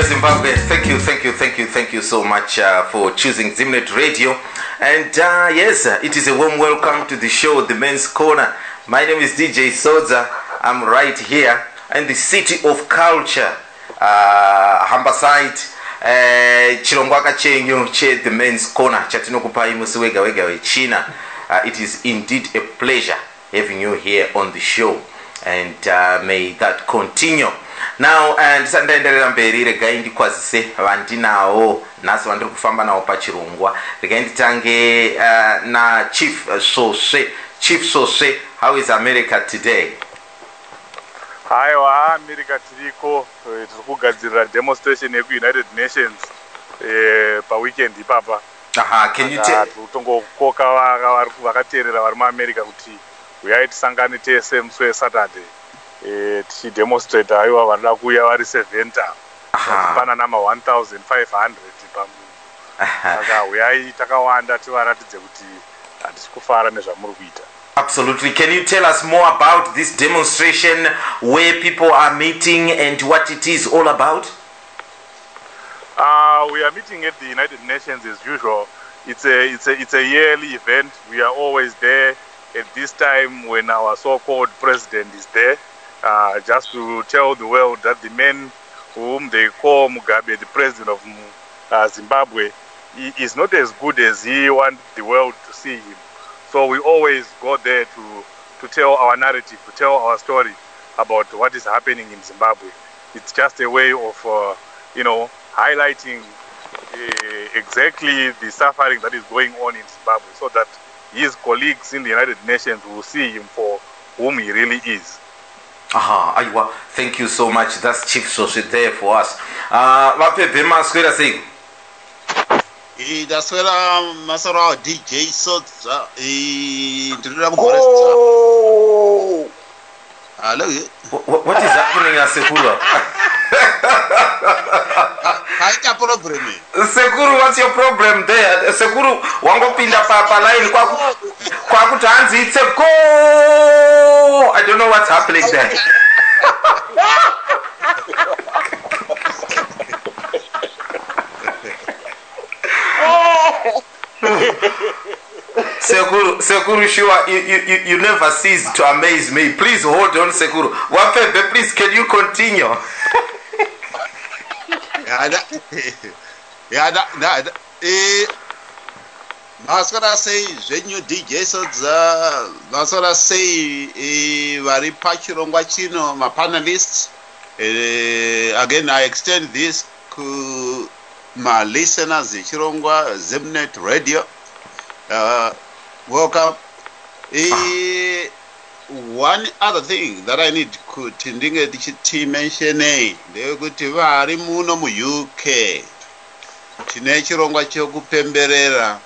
Radio Zimbabwe. Thank you so much for choosing Zimnet Radio. And yes, it is a warm welcome to the show, The Men's Corner. My name is DJ Sodza. I'm right here in the city of culture, Hambaside. Chirongwaka chenyu che The Men's Corner chatinokupai musi wega wega wechina. It is indeed a pleasure having you here on the show, and may that continue. Now, ndisandaenderera mberi regai ndikwazise vandinawo nhasi vandiri kufamba nawo pachirongwa. Regai nditange na Chief Soswe. How is America today? Haiwa, America tiriko tiri kugadzirira demonstration yeku United Nations pa weekend ipapa. Can you tell? Kutongokoka vakateerera vari muAmerica kuti uyai tisangane tese musi weSaturday tichidemonstrate aiwa varida kuuya vari 70 vachipana nama 1500 pamunhu. Saka uyai takawanda tivaratidze kuti hatisi kufara nezvamuri kuita. Absolutely. Can you tell us more about this demonstration, where people are meeting and what it is all about? We are meeting at the United Nations as usual. It's a yearly event. We are always there at this time when our so-called president is there, just to tell the world that the man whom they call Mugabe, the president of Zimbabwe, he is not as good as he wants the world to see him. So we always go there to tell our narrative, to tell our story about what is happening in Zimbabwe. It's just a way of, highlighting exactly the suffering that is going on in Zimbabwe, so that his colleagues in the United Nations will see him for whom he really is. Thank you so much. That's Chief Soswe there for us. Daswera masara DJ Sodza Hello. What is happening at Sekuru? Sekuru, what's your problem there? Sekuru, wango pinda papa line kwa kutanzi it's a go. I don't know what's happening there. Sekuru, sure, you never cease to amaze me. Please hold on, Sekuru. Wafebe, please, can you continue? Mascara say Zenyu DJ Sodza, Mascara say Vari Pachirongwa Chino, my panelists. Again, I extend this to my listeners, Chirongwa Zimnet Radio. Welcome. One other thing that I need to mention, they go to vari muno mu UK. Chine chirongwa chokupemberera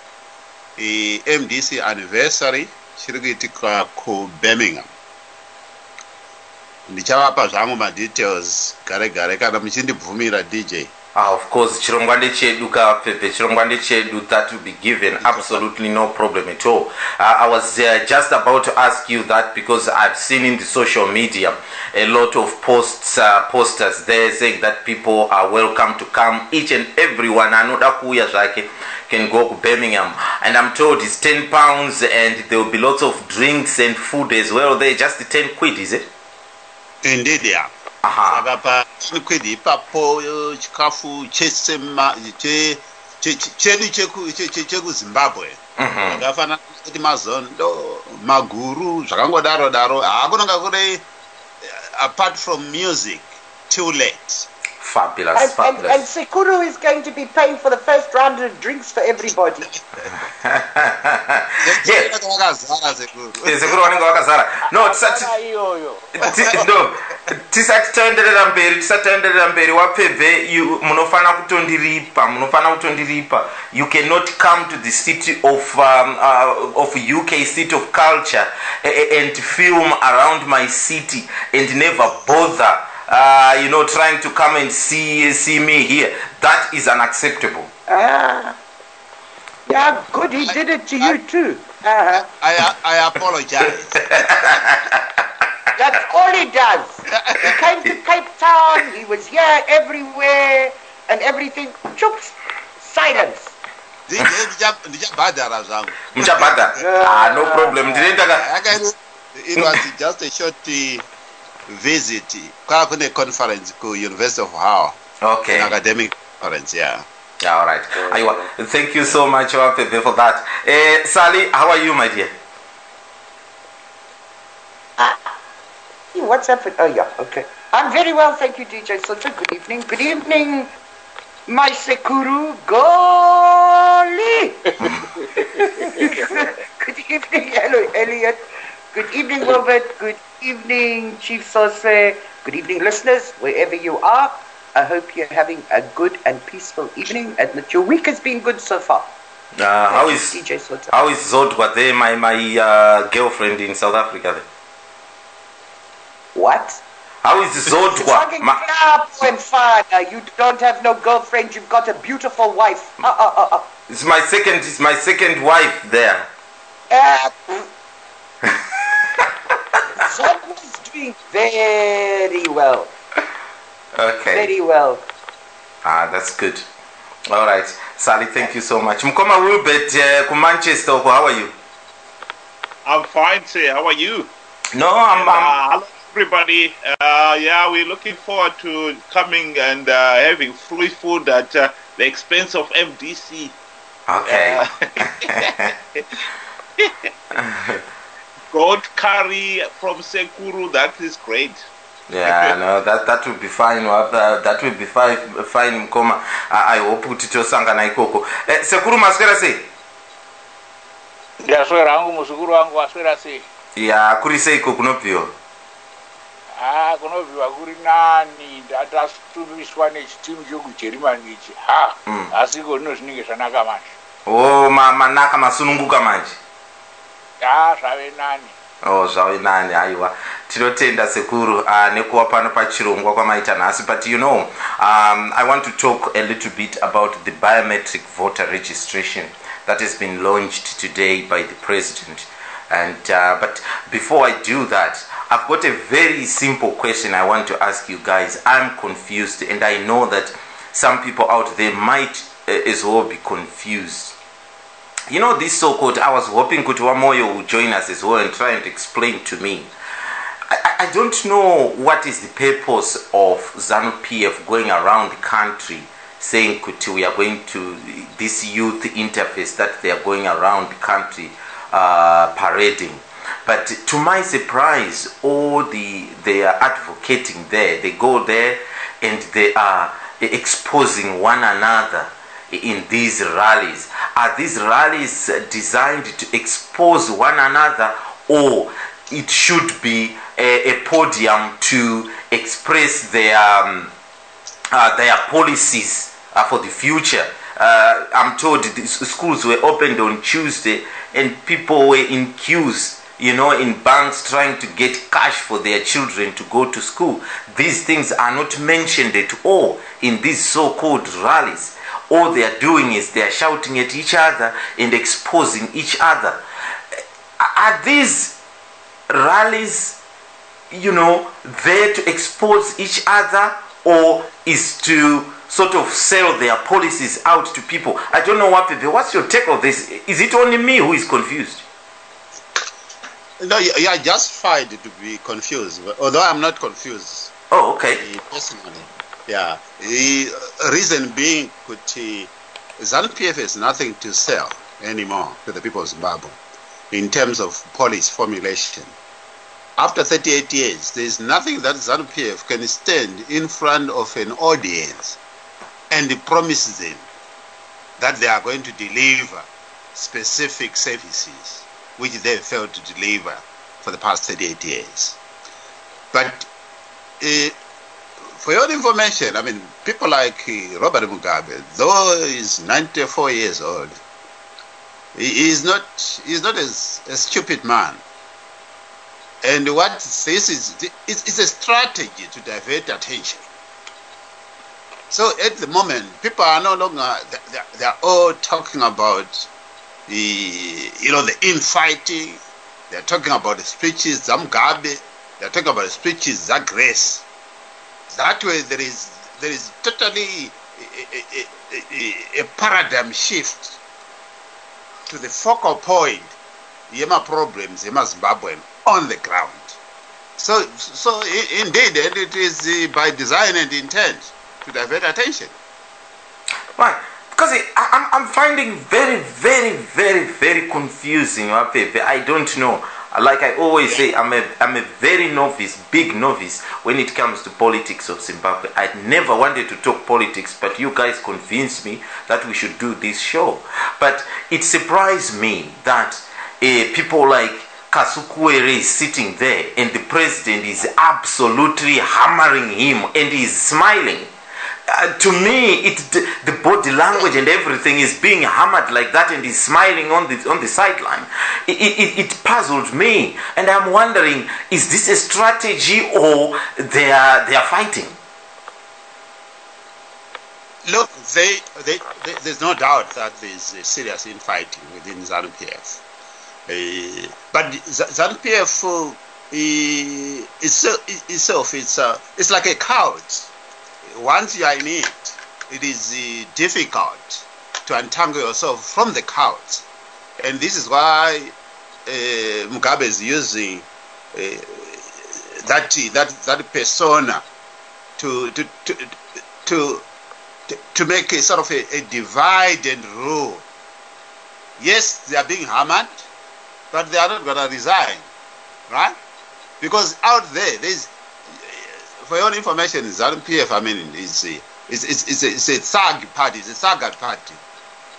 MDC anniversary chirikuitika ku Birmingham. Ndichavapa zvangu ma details gare kana muchindibvumira DJ. Of course, Chirongwande Chedu, that will be given. Absolutely no problem at all. I was just about to ask you that because I've seen in the social media a lot of posters there saying that people are welcome to come. Each and everyone, can go to Birmingham. And I'm told it's £10 and there will be lots of drinks and food as well. They're just 10 quid, is it? Indeed, yeah. Saka kwedi papo chikafu chesema chedu cheku Zimbabwe akafana kuti mazondo maguru zvakangodaro hakunanga kure apart from music too late. Fabulous. And Sekuru is going to be paying for the first round of drinks for everybody. Tisatitenderera mberi wapebve munofana kutondiripa. You cannot come to the city of UK, city of culture, and film around my city and never bother trying to come and see me here. That is unacceptable. Yeah, good. He did it to you too. I apologize. That's all he does. He came to Cape Town. He was here everywhere. and everything. Choops, silence. Ndichabhadhara zvangu. Muchabhadha? No problem. It was just a short visit. Kune conference ku University of Howard. Okay. An academic conference, yeah. Yeah, all right. Thank you so much, Pepe, for that. Sally, how are you, my dear? What's happened? Oh, yeah, okay. I'm very well, thank you, DJ Sodza. Good evening. Good evening, my Sekuru Goli. Good evening, hello, Elliot. Good evening, Robert. Good evening, Chief Sose. Good evening, listeners, wherever you are. I hope you're having a good and peaceful evening and that your week has been good so far. How is DJ Sodza? How is Zodwa there, my girlfriend in South Africa? There? What? How is Zodwa? Talking crap and fun. You don't have no girlfriend. You've got a beautiful wife. It's my second wife there. Zodwa's doing very well. Okay. Very well. That's good. All right, Sally, thank you so much. Mkoma Wilbert from Manchester. How are you? I'm fine, sir. How are you? No, I'm hello, everybody. Yeah, we're looking forward to coming and having free food at the expense of MDC. Okay. Goat curry from Sekuru. That is great. Yeah, no, that will be fine. That will be fine, Mkoma. I hope utitosangana ikoko. Sekuru maswera sei? Ndaswera hangu musukuru wangu waswera sei. Ya, kuri sei kunobviwa? Kunobviwa kuri nani, ndatasubiswa nechitimu chokuJermany ichi. Asi ko zvino zvinenge zvanaka manje. Oh, manaka masununguka manje. Zvave nani. Oh, zvave nani, aiwa. Tinotenda Sekuru nekuwa pano pachirongwa kwamaita nhasi. But you know, I want to talk a little bit about the biometric voter registration that has been launched today by the president. And but before I do that, I've got a very simple question I want to ask you guys. I'm confused, and I know that some people out there might as well be confused. You know, this so-called, I was hoping Kutuwamoyo would join us as well and try and explain to me. I don't know what is the purpose of ZANU-PF going around the country saying Kuti, we are going to this youth interface that they are going around the country parading. But to my surprise, all they are advocating there, they go there and they are exposing one another in these rallies. Are these rallies designed to expose one another, or it should be a podium to express their policies for the future? I'm told the schools were opened on Tuesday and people were in queues, you know, in banks trying to get cash for their children to go to school. These things are not mentioned at all in these so-called rallies. All they are doing is they are shouting at each other and exposing each other. Are these rallies, you know, there to expose each other, or is to sort of sell their policies out to people? I don't know what people, what's your take of this? Is it only me who is confused? No, you are justified to be confused, although I'm not confused. Oh, okay. Personally, yeah. The reason being, ZANU-PF has nothing to sell anymore to the people of Zimbabwe in terms of policy formulation. After 38 years, there is nothing that ZANU-PF can stand in front of an audience and promise them that they are going to deliver specific services which they failed to deliver for the past 38 years. But for your information, I mean, people like Robert Mugabe, though he's 94 years old, he's not a stupid man. And what this is, it's a strategy to divert attention. So at the moment, people are no longer, they're all talking about the infighting. They're talking about the speeches Mugabe. They're talking about the speeches Grace. That way there is totally a paradigm shift to the focal point, Yema problems, Yema Zimbabwean on the ground. So indeed, and it is by design and intent to divert attention. Right. Because I'm finding very confusing. I don't know. Like I always say, I'm a very novice, big novice when it comes to politics of Zimbabwe. I never wanted to talk politics, but you guys convinced me that we should do this show. But it surprised me that people like Kasukuwere is sitting there and the president is absolutely hammering him and he's smiling. To me, the body language and everything is being hammered like that, and he's smiling on the sideline. It puzzled me, and I'm wondering: is this a strategy or they are fighting? Look, there's no doubt that there's a serious infighting within ZANU-PF. But ZANU-PF itself, it's like a couch. Once you are in it, it is difficult to untangle yourself from the couch, and this is why Mugabe is using that persona to make a sort of a divide and rule. Yes, they are being hammered, but they are not going to resign, right? Because out there's, for your own information, ZANU-PF, I mean, it's a thug party, it's a thug party.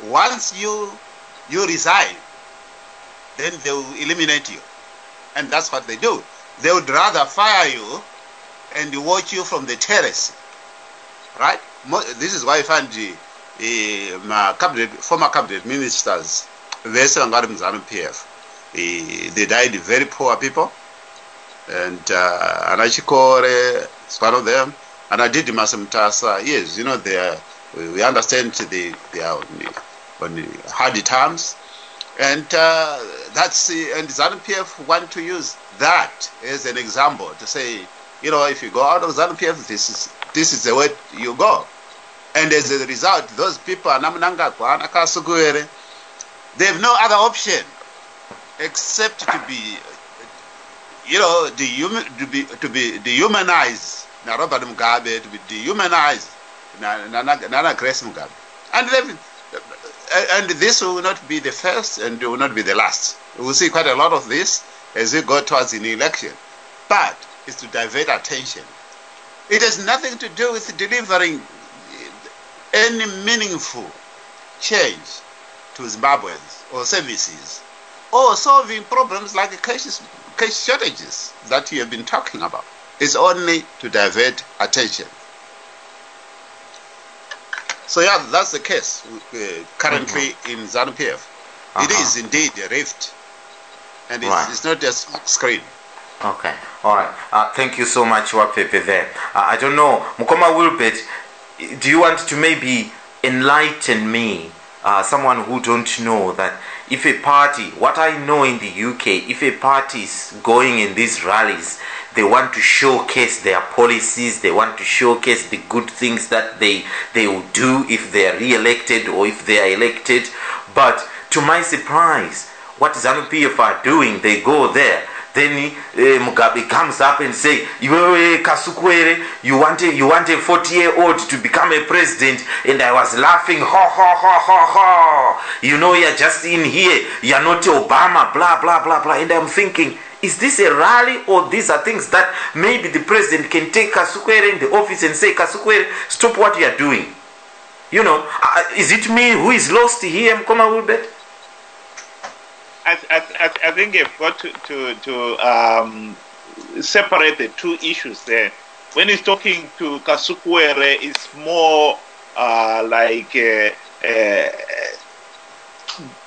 Once you resign, then they will eliminate you. And that's what they do. They would rather fire you and watch you from the terrace, right? This is why I find former cabinet ministers, ZANU-PF, they died very poor people. And Anachikore is one of them, and I did Masamtasa. Yes, you know, we understand they are on hardy terms, and that's and ZANU-PF want to use that as an example to say, you know, if you go out of ZANU-PF, this is the way you go, and as a result, those people, Anamunangakwa, Kasukuwere, they have no other option except to be, you know, to be dehumanized. Now, Robert Mugabe to be dehumanized. Nana Grace Mugabe, and this will not be the first, and will not be the last. We will see quite a lot of this as we go towards the election. But it's to divert attention. It has nothing to do with delivering any meaningful change to Zimbabweans or services, or solving problems like cash shortages that you have been talking about. It's only to divert attention. So yeah, that's the case currently in ZANU-PF. It is indeed a rift, and it's not a smoke screen. Okay, all right. Thank you so much, Wapepe there. I don't know, Mukoma Wilbert, do you want to maybe enlighten me, someone who don't know, that if a party, what I know in the UK, if a party is going in these rallies, they want to showcase their policies, they want to showcase the good things that they will do if they are re-elected or if they are elected. But to my surprise, what ZANU-PF are doing, they go there. Then Mugabe comes up and say, Kasukuwere, you want a 40-year-old to become a president? And I was laughing, you know, you're just in here, you're not Obama, blah, blah, blah, blah. And I'm thinking, is this a rally, or these are things that maybe the president can take Kasukuwere in the office and say, Kasukuwere, stop what you are doing? You know, is it me who is lost here, Mkoma Wilbert? I think you've got to separate the two issues there. When he's talking to Kasukuwere, it's more like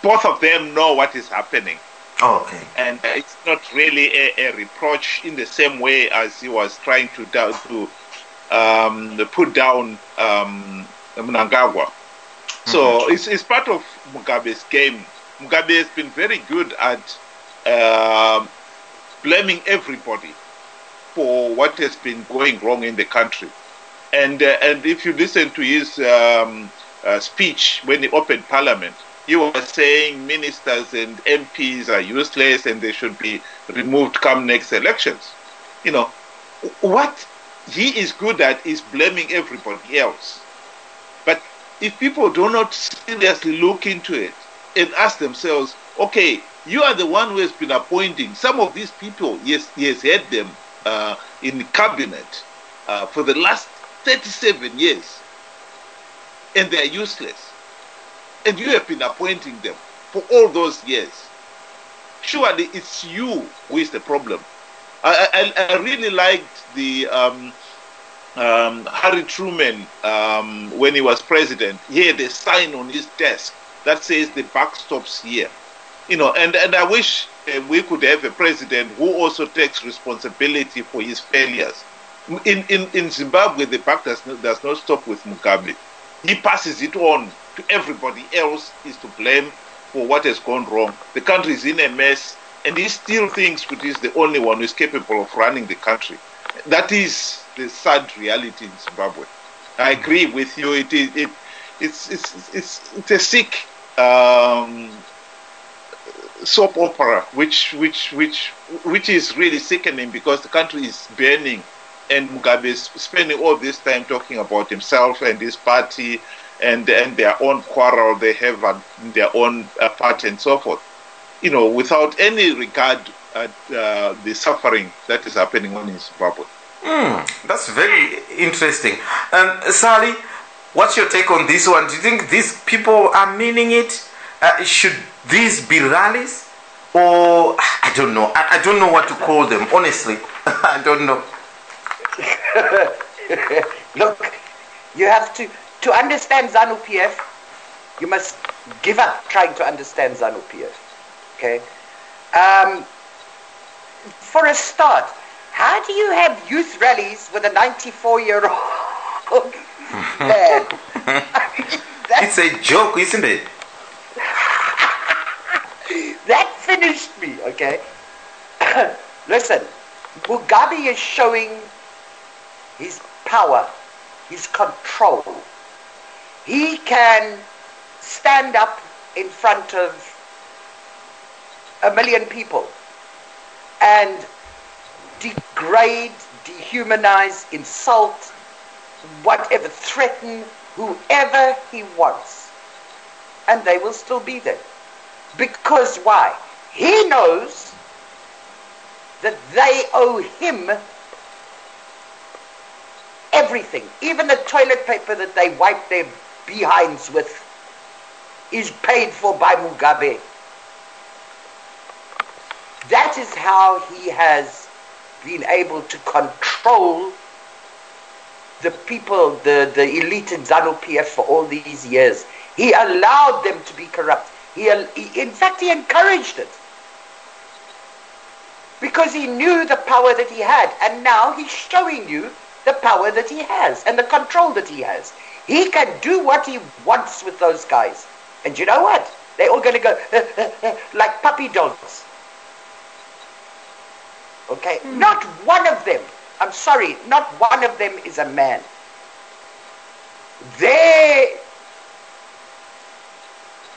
both of them know what is happening. Oh, okay. And it's not really a reproach in the same way as he was trying to put down Mnangagwa. So it's part of Mugabe's game. Mugabe has been very good at blaming everybody for what has been going wrong in the country. And if you listen to his speech when he opened Parliament, he was saying ministers and MPs are useless and they should be removed come next elections. You know, what he is good at is blaming everybody else. But if people do not seriously look into it and ask themselves, okay, you are the one who has been appointing some of these people. Yes, he has had them in cabinet for the last 37 years, and they are useless. And you have been appointing them for all those years. Surely it's you who is the problem. I really liked the Harry Truman when he was president. He had a sign on his desk that says the buck stops here. You know, and I wish we could have a president who also takes responsibility for his failures. In Zimbabwe, the buck does not stop with Mugabe. He passes it on to everybody else is to blame for what has gone wrong. The country is in a mess, and he still thinks that he's the only one who is capable of running the country. That is the sad reality in Zimbabwe. I agree with you. It's a sick soap opera, which is really sickening because the country is burning, and Mugabe is spending all this time talking about himself and his party and their own quarrel they have in their own party and so forth. You know, without any regard at the suffering that is happening in Zimbabwe. That's very interesting. Sally, what's your take on this one? Do you think these people are meaning it? Should these be rallies? Or, I don't know. I don't know what to call them, honestly. I don't know. Look, you have to understand ZANU-PF, you must give up trying to understand ZANU-PF. Okay? For a start, how do you have youth rallies with a 94-year-old man? It's a joke, isn't it? That finished me, okay? Listen, Mugabe is showing his power, his control. He can stand up in front of 1 million people and degrade, dehumanize, insult, whatever, threaten whoever he wants. And they will still be there. Because why? He knows that they owe him everything. Even the toilet paper that they wipe their behinds with is paid for by Mugabe. That is how he has been able to control the people, the elite in ZANU-PF for all these years. He allowed them to be corrupt. In fact, he encouraged it. Because he knew the power that he had. And now he's showing you the power that he has and the control that he has. He can do what he wants with those guys. And you know what? They're all going to go like puppy dogs. Okay? Not one of them, I'm sorry, not one of them is a man. They,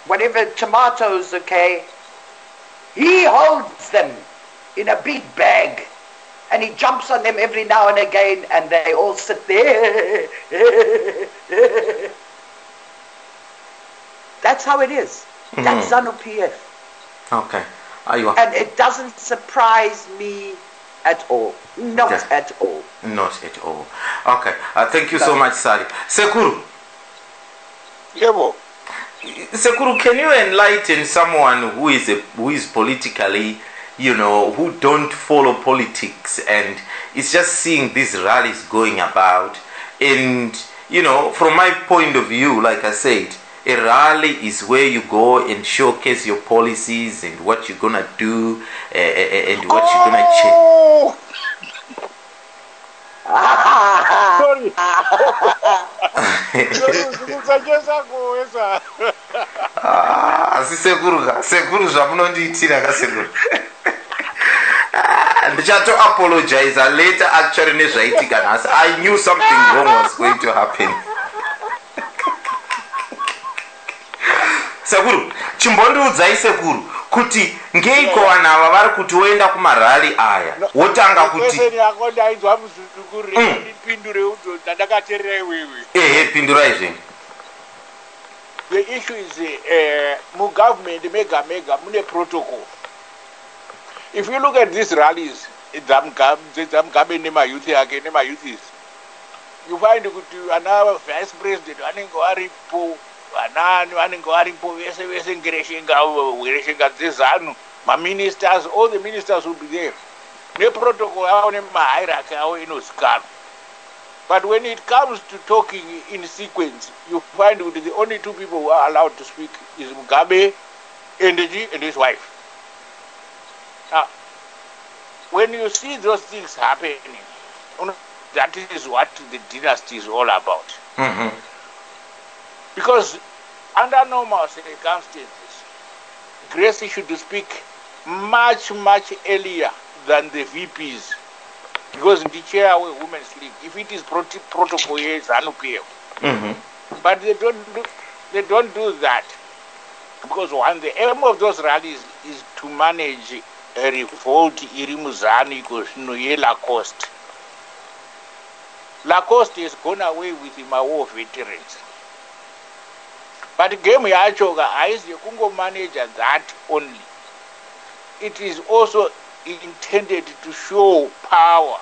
whatever tomatoes, okay, he holds them in a big bag and he jumps on them every now and again and they all sit there. That's how it is. That's ZANU-PF. Okay. And it doesn't surprise me at all. Not at all. Not at all. Okay. Thank you so much, Sally. Sekuru. Yebo. Sekuru, can you enlighten someone who is politically, who don't follow politics and is just seeing these rallies going about? And, from my point of view, like I said, a rally is where you go and showcase your policies and what you're going to do and what you're going to change. Sorry. ndichato apologize later actually nezvaitika nhasi. I knew something wrong was going to happen. Sekuru, chimbondiudzai sekuru kuti ngeiko vanhu ava vari kuti woenda kumarali aya wotanga kuti ndaidzwa muzukuru ndipindure uto ndandakateerera iwewe. Ehe, pindurai zveni. The issue is mu-government mega mune protocol. If you look at these rallies, Zimbabwe nemayouth yake nemayouthis, you find kuti ana vice president vanenge varipo, vanani vanenge varipo vese ngereshenga dzezanu, ma-ministers, all the ministers will be there. Ne-protocol yavo nemahierarchy yavo inozikanwa. But when it comes to talking in sequence, you find that the only two people who are allowed to speak is Mugabe and his wife. Now, when you see those things happening, that is what the dynasty is all about. Mm-hmm. Because under normal circumstances, Gracie should speak much earlier than the VPs. Because in the chair of Women's League, if it is protocol, it's unfair. But they don't do that. Because one, the aim of those rallies is to manage a revolt irimuzani because Lacoste. Lacoste has gone away with the war veterans. But game yachoga is the Congo manager that only. It is also intended to show power,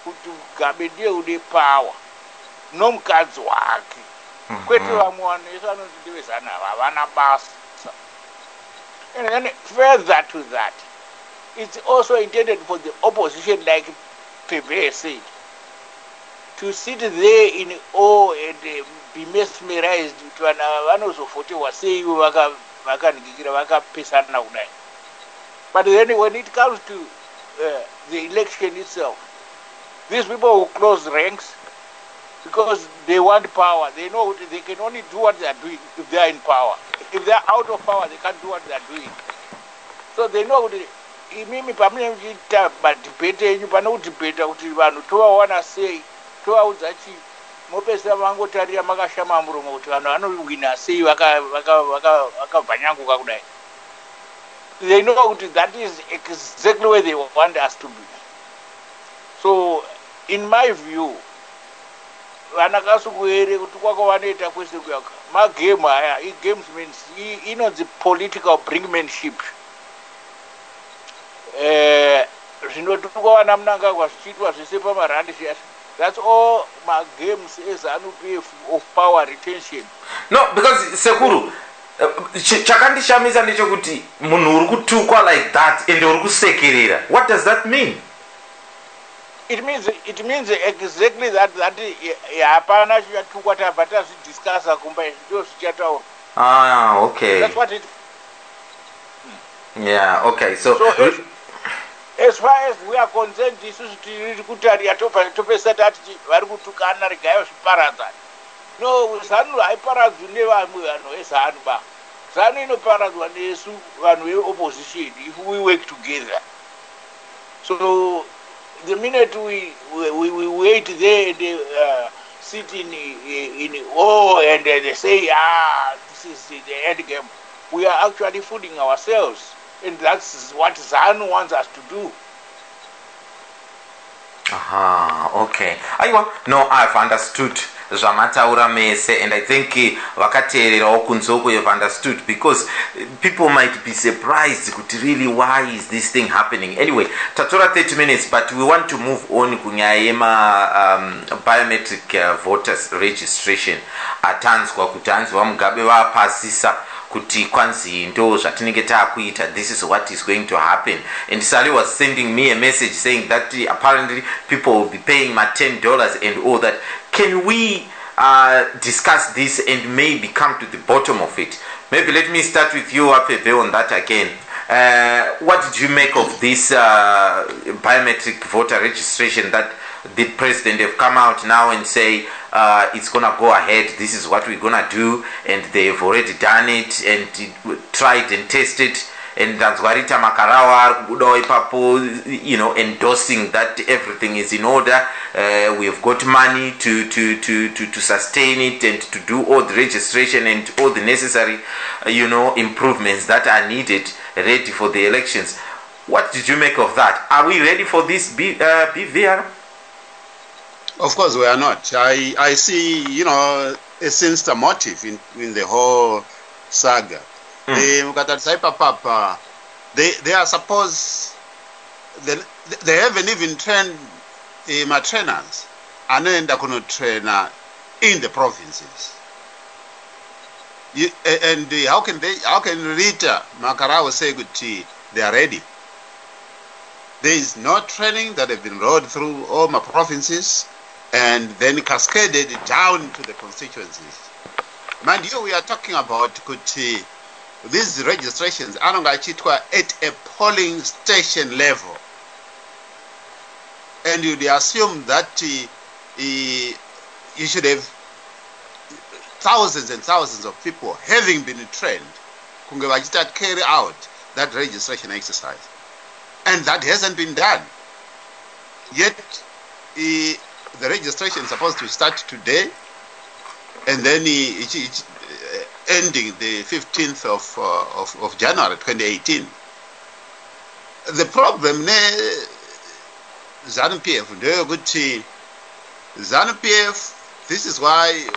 kuti Mugabe ude power, nomukadzi wake. Kwete vamwana isu vanozvidivezana havana basa. And then further to that, it's also intended for the opposition, like Pepe said, to sit there in awe and be mesmerized to vanozofotewa sei vakanikikira vakapesana kudai. But then when it comes to the election itself, these people will close ranks because they want power. They know they can only do what they are doing if they are in power. If they are out of power, they can't do what they are doing. So they know imimi pamene mchita madebate enyu pane kudebata kuti vanhu tovawana sei, tovaudza chi mopesa vangotarira makashama muromo kuti vanhu vanowina sei vakabvanyanguka kudai. They know that is exactly where they want us to be. So, in my view, vanakasukuere kuti kwakavanoita kwese kuyaka magame aya games means the political brinkmanship. Zvinoti kwavana munangagwa zvichiitwa zvese pamarandi zviya. That's all my games is of power retention. No, because Sekuru, chakandishamisa ndechekuti munhu uri kutukwa like that ende uri kusekerera. What does that mean? It means exactly that hapana chichatukwa tabva tazvidiscussa kumba ndo zvichataura. Ah, okay. That's what it. Yeah, okay. So as far as we are concerned, isusu tiri kutaria topesa tati vari kutukana regayo zviparadzana. No, ZANU haiparadzwi nevamwe vanhu veZANU ba. ZANU inoparadzwa nesu vanhu veopposition if we work together. So the minute we wait there and sit in awe and they say, this is the end game, we are actually fooling ourselves. And that's what ZANU wants us to do. Aha, okay. No, I've understood. Zvamataura mese, and I think vakateererawo kunzoko you've understood, because people might be surprised really why is this thing happening. Anyway, tatora 30 minutes, but we want to move on kunyaya biometric voters registration. Atanzwa kutanzwa Mugabe vapasisa kuti kwanzi ndo zvatinenge taakuita, this is what is going to happen. And Sally was sending me a message saying that apparently people will be paying my $10 and all that. Can we discuss this and maybe come to the bottom of it? Maybe let me start with you, Apebe, on that again. What did you make of this biometric voter registration that the president have come out now and say it's going to go ahead, this is what we're going to do, and they've already done it and tried and tested, and Rita Makarawa kubudawo ipapo, endorsing that everything is in order. We have got money to sustain it and to do all the registration and all the necessary improvements that are needed, ready for the elections. What did you make of that? Are we ready for this BVR? Of course we are not. I see, a sinister motive in the whole saga. They are supposed, they haven't even trained my trainers. And trainer in the provinces. How can Rita Makarawa say they are ready? There is no training that have been rolled through all my provinces and then cascaded down to the constituencies. Mind you, we are talking about these registrations at a polling station level. And you'd assume that you should have thousands and thousands of people having been trained to carry out that registration exercise. And that hasn't been done. Yet, the registration is supposed to start today, and then ending the 15th of January 2018. The problem ZANU-PF, this is why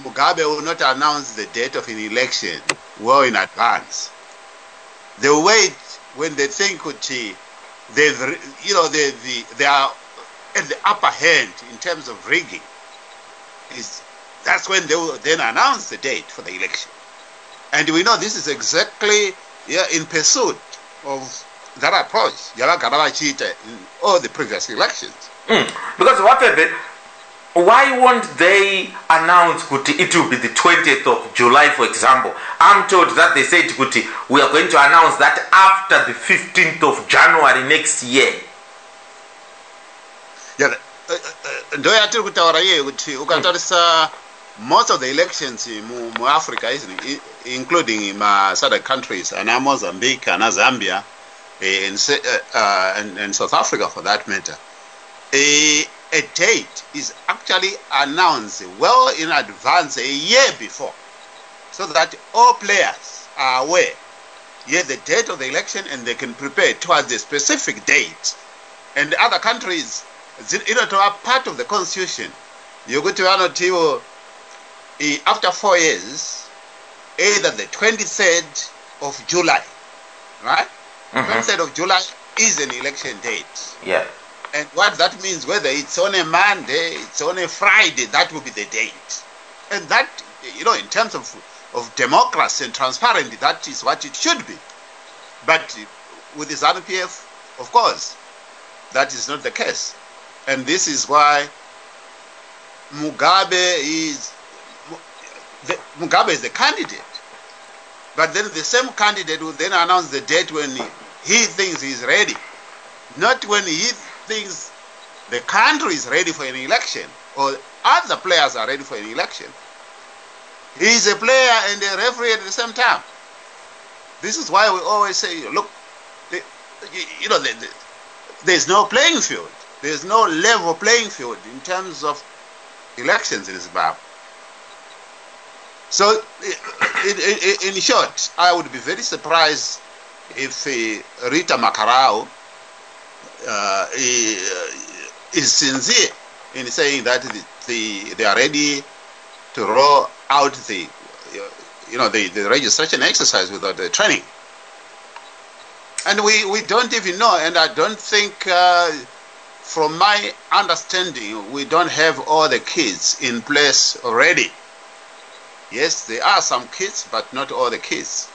Mugabe will not announce the date of an election well in advance. They wait when they think they are at the upper hand in terms of rigging. That's when they will then announce the date for the election. And we know this is exactly in pursuit of that approach in all the previous elections. Because what happened? Why won't they announce it will be the 20th of July, for example? I'm told that they said we are going to announce that after the 15th of January next year. Most of the elections in Africa, including in southern countries, and Mozambique and Zambia, and South Africa for that matter, a date is actually announced well in advance, a year before, so that all players are aware, the date of the election, and they can prepare towards the specific date. And the other countries, to are part of the constitution, you go to after 4 years, either the 23rd of July, right? 23rd of July is an election date. Yeah. And what that means, whether it's on a Monday, it's on a Friday, that will be the date. And that, in terms of democracy and transparency, that is what it should be. But with the ZANU-PF, of course, that is not the case. And this is why Mugabe is the candidate. But then the same candidate will then announce the date when he thinks he's ready. Not when he thinks the country is ready for an election or other players are ready for an election. He is a player and a referee at the same time. This is why we always say, look, there's no playing field. There's no level playing field in terms of elections in Zimbabwe. So, in short, I would be very surprised if Rita Makarao is sincere in saying that they are ready to roll out the registration exercise without the training. And we don't even know, and I don't think, from my understanding, we don't have all the kids in place already. Yes, there are some kids, but not all the kids.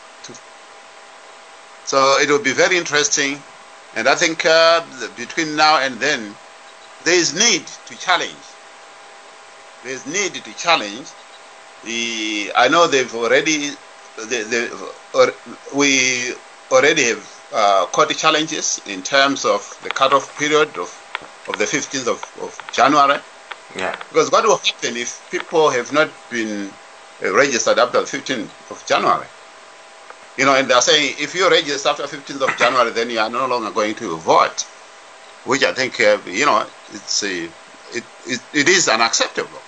So it will be very interesting, and I think between now and then, there is need to challenge. There is need to challenge. I know we already have caught challenges in terms of the cutoff period of the 15th of January. Yeah. Because what will happen if people have not been registered after the 15th of January? You know, and they're saying if you register after 15th of January, then you are no longer going to vote, which I think, you know, it is unacceptable.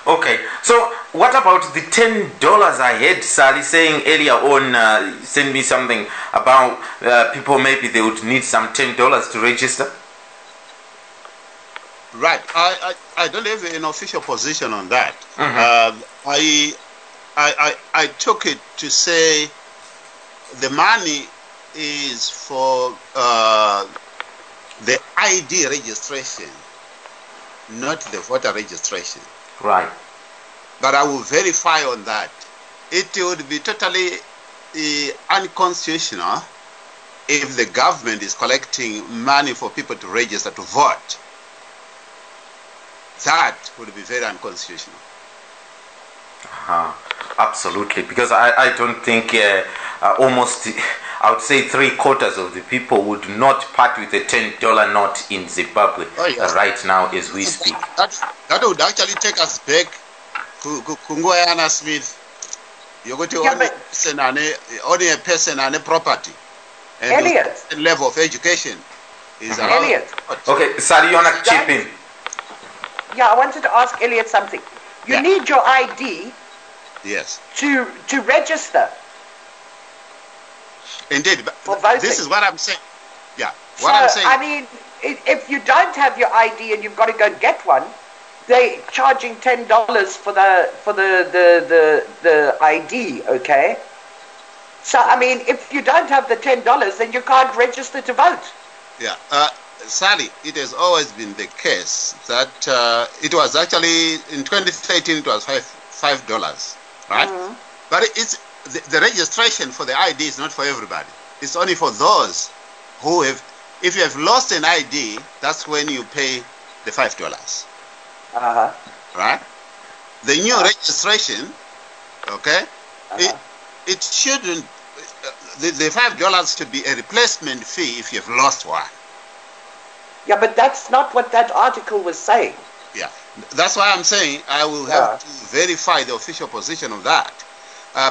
Okay, so what about the $10? I heard Sally saying earlier on, send me something about people maybe they would need some $10 to register. Right. I don't have an official position on that. I took it to say the money is for the ID registration, not the voter registration. Right. But I will verify on that. It would be totally unconstitutional if the government is collecting money for people to register to vote. That would be very unconstitutional. Absolutely, because I don't think almost, I would say 3/4 of the people would not part with a $10 note in Zimbabwe right now as we speak. That would actually take us back to Kungoyana Smith. You're going to only a person and a property. And Elliot. the level of education is Elliot. Okay, Sally, you want to chip in? Yeah, I wanted to ask Elliot something. You need your ID to register. Indeed, but for voting. This is what I'm saying. Yeah, I'm saying. I mean, if you don't have your ID and you've got to go and get one, they're charging $10 for the ID. Okay. So I mean, if you don't have the $10, then you can't register to vote. Yeah. Sally, it has always been the case that it was actually in 2013 it was $5, right? But it's the registration for the ID is not for everybody. It's only for those who have. If you have lost an ID, that's when you pay the $5. Right? The new registration, okay? It shouldn't. The $5 should be a replacement fee if you have lost one. Yeah, but that's not what that article was saying. Yeah, that's why I'm saying I will have to verify the official position of that.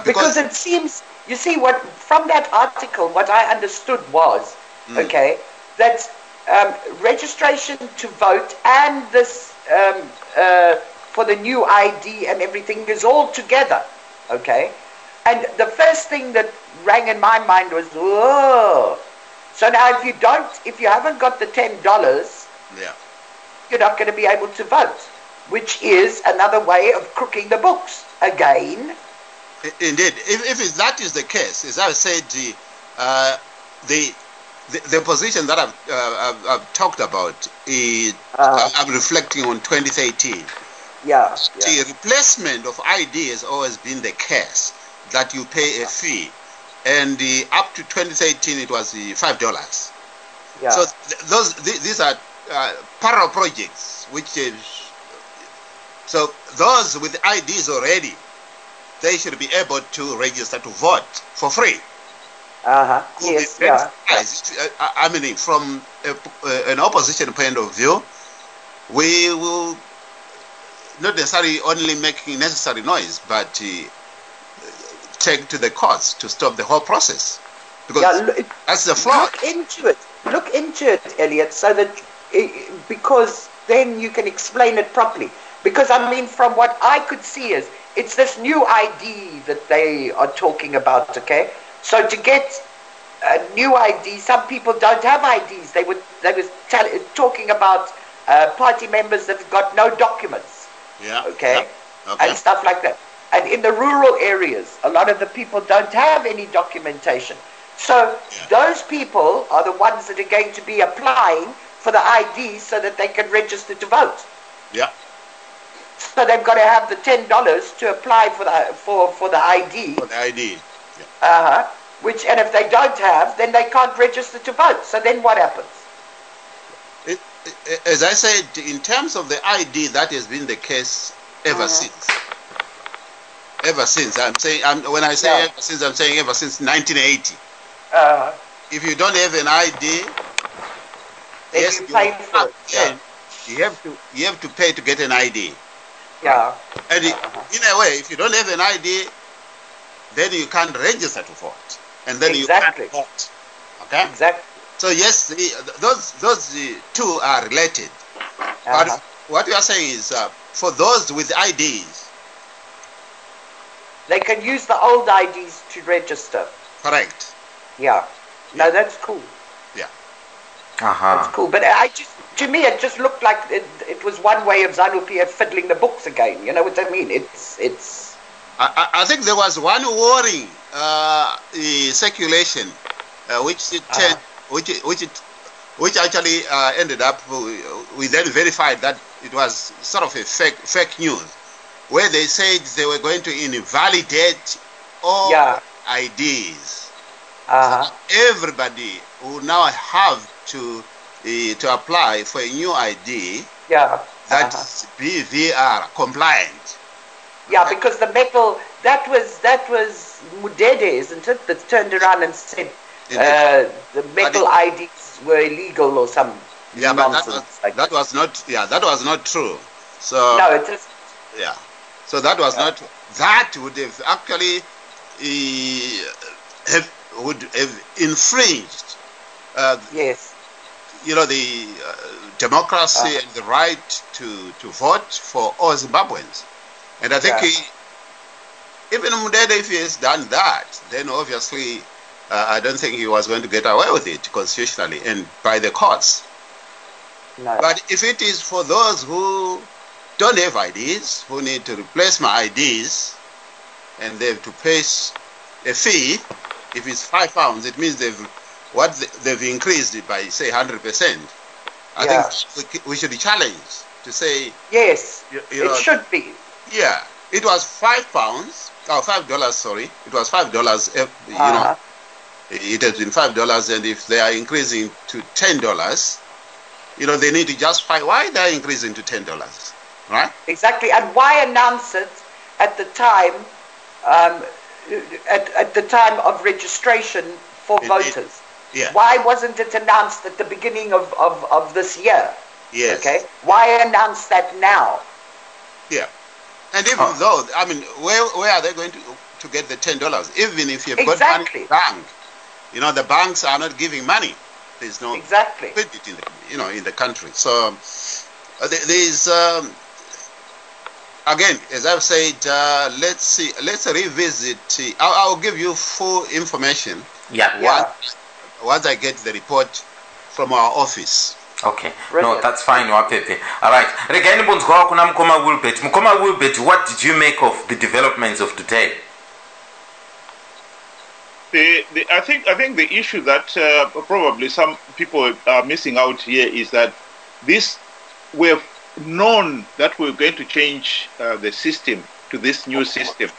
Because it seems, you see, what from that article, what I understood was, okay, that registration to vote and this for the new ID and everything is all together, okay? And the first thing that rang in my mind was, whoa. So now if you haven't got the $10, you're not going to be able to vote, which is another way of crooking the books again. Indeed, if that is the case, as I said, the position that I've talked about is I'm reflecting on 2013. The replacement of ID has always been the case that you pay a fee. And up to 2013, it was $5. So these are parallel projects, which is so those with IDs already, they should be able to register to vote for free. Yes. I mean, from an opposition point of view, we will not necessarily only making necessary noise, but take to the courts to stop the whole process, because that's the flaw. Look into it, Elliot, so that because then you can explain it properly. Because I mean, from what I could see is it's this new ID that they are talking about. Okay, so to get a new ID, some people don't have IDs. They was talking about party members that've got no documents. Okay, and stuff like that. And in the rural areas, a lot of the people don't have any documentation. So those people are the ones that are going to be applying for the ID so that they can register to vote. So they've got to have the $10 to apply for the ID. For the ID. Which, and if they don't have, then they can't register to vote. So then what happens? As I said, in terms of the ID, that has been the case ever since. Ever since. When I say ever since, I'm saying ever since 1980. If you don't have an ID, yes, you have to pay to get an ID. And in a way, if you don't have an ID, then you can't register to vote, and then Exactly. you can't vote. Okay. Exactly. So yes, those two are related. But what you are saying is, for those with IDs, they can use the old IDs to register. correct. Yeah. No, that's cool. Yeah. That's cool. But to me, it just looked like it was one way of ZANU-PF fiddling the books again. You know what I mean? It's. I think there was one worrying circulation, which actually ended up. We then verified that it was sort of a fake news, where they said they were going to invalidate all IDs. So everybody will now have to apply for a new ID that's BVR compliant. Yeah, because the metal that was Mudede, isn't it? That turned around and said the metal IDs were illegal or some nonsense. But that was not. Yeah, that was not true. So no, it is. Yeah, so that was not. That would have actually would have infringed. Yes. You know, the democracy and the right to vote for all Zimbabweans. And I think even Mudede, if he has done that, then obviously I don't think he was going to get away with it constitutionally and by the courts. No. But if it is for those who don't have IDs, who need to replace my IDs, and they have to pay a fee, if it's £5, it means they've increased it by, say, 100%. I think we should challenge to say... Yes, it should be. Yeah, it was £5, or $5, sorry. It was $5, you know. It has been $5, and if they are increasing to $10, you know, they need to justify why they are increasing to $10, right? Exactly, and why announce it at the time, at the time of registration for voters? Yeah. Why wasn't it announced at the beginning of this year? Yes. Okay. Why announce that now? Yeah. And even though, I mean, where are they going to get the $10? Even if you've got money in the bank, you know, the banks are not giving money. There's no liquidity in the, you know, in the country. So there's again, as I've said, let's revisit. I'll give you full information. Once I get the report from our office. Okay. No, that's fine, Wapepe. All right. Regarding Bonzwa kuna Mkoma Wilbert. Mkoma Wilbert, what did you make of the developments of today? I think the issue that probably some people are missing out here is that we've known that we're going to change the system to this new system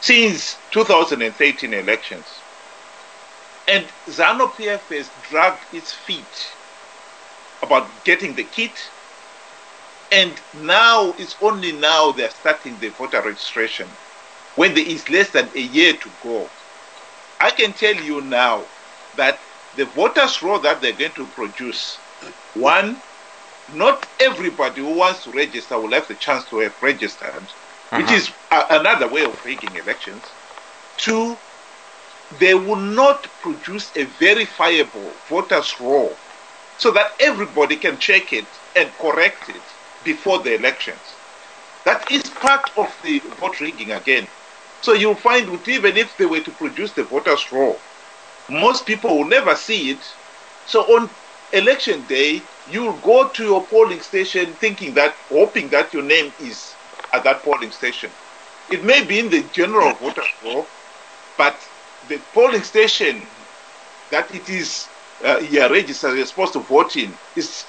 since 2013 elections. And ZANU-PF has dragged its feet about getting the kit, and now it's only now they're starting the voter registration when there is less than a year to go. I can tell you now that the voters' roll that they're going to produce, one, not everybody who wants to register will have the chance to have registered, which is another way of rigging elections. Two, they will not produce a verifiable voters' roll so that everybody can check it and correct it before the elections. That is part of the vote rigging again. So you'll find that even if they were to produce the voters' roll, most people will never see it. So on election day, you'll go to your polling station hoping that your name is at that polling station. It may be in the general voters' roll, but the polling station that it is you're registered, you're supposed to vote in is